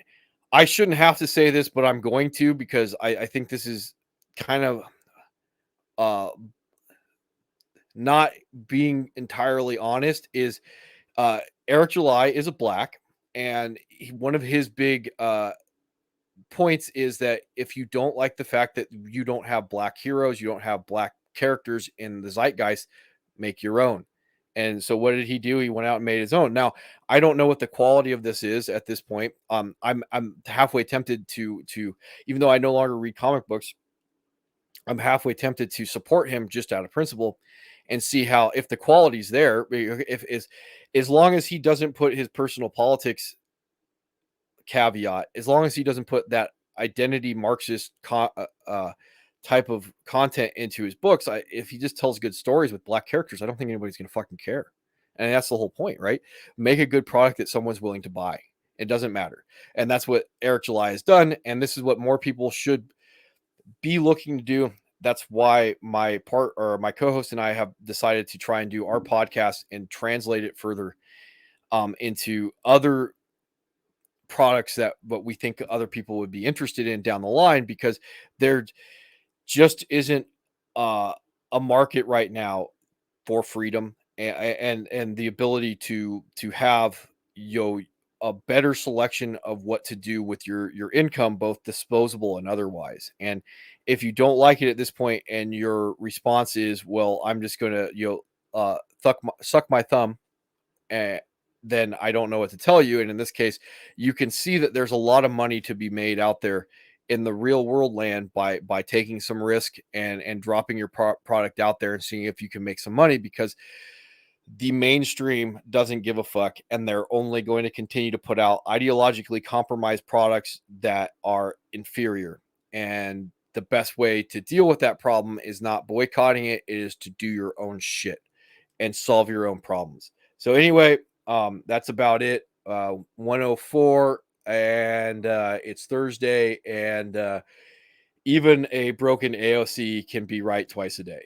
I shouldn't have to say this, but I'm going to, because I think this is kind of not being entirely honest. Is Eric July is a black, and one of his big points is that if you don't like the fact that you don't have black heroes, you don't have black characters in the zeitgeist, make your own. And so what did he do? He went out and made his own. Now, I don't know what the quality of this is at this point. I'm halfway tempted to even though I no longer read comic books, I'm halfway tempted to support him just out of principle and see how, if the quality's there, if is as long as he doesn't put his personal politics caveat, as long as he doesn't put that identity Marxist type of content into his books, if he just tells good stories with black characters, I don't think anybody's going to fucking care. And that's the whole point, right? Make a good product that someone's willing to buy. It doesn't matter. And that's what Eric July has done. And this is what more people should be looking to do. That's why my co-host and I have decided to try and do our podcast and translate it further into other products that what we think other people would be interested in down the line, because there just isn't a market right now for freedom and the ability to have a better selection of what to do with your income, both disposable and otherwise. And if you don't like it at this point, and your response is, "Well, I'm just gonna suck my thumb," then I don't know what to tell you. And in this case, you can see that there's a lot of money to be made out there in the real world land by taking some risk and dropping your product out there and seeing if you can make some money, because the mainstream doesn't give a fuck, and they're only going to continue to put out ideologically compromised products that are inferior. And the best way to deal with that problem is not boycotting it, it is to do your own shit and solve your own problems. So anyway, that's about it. 104, and it's Thursday, and even a broken AOC can be right twice a day.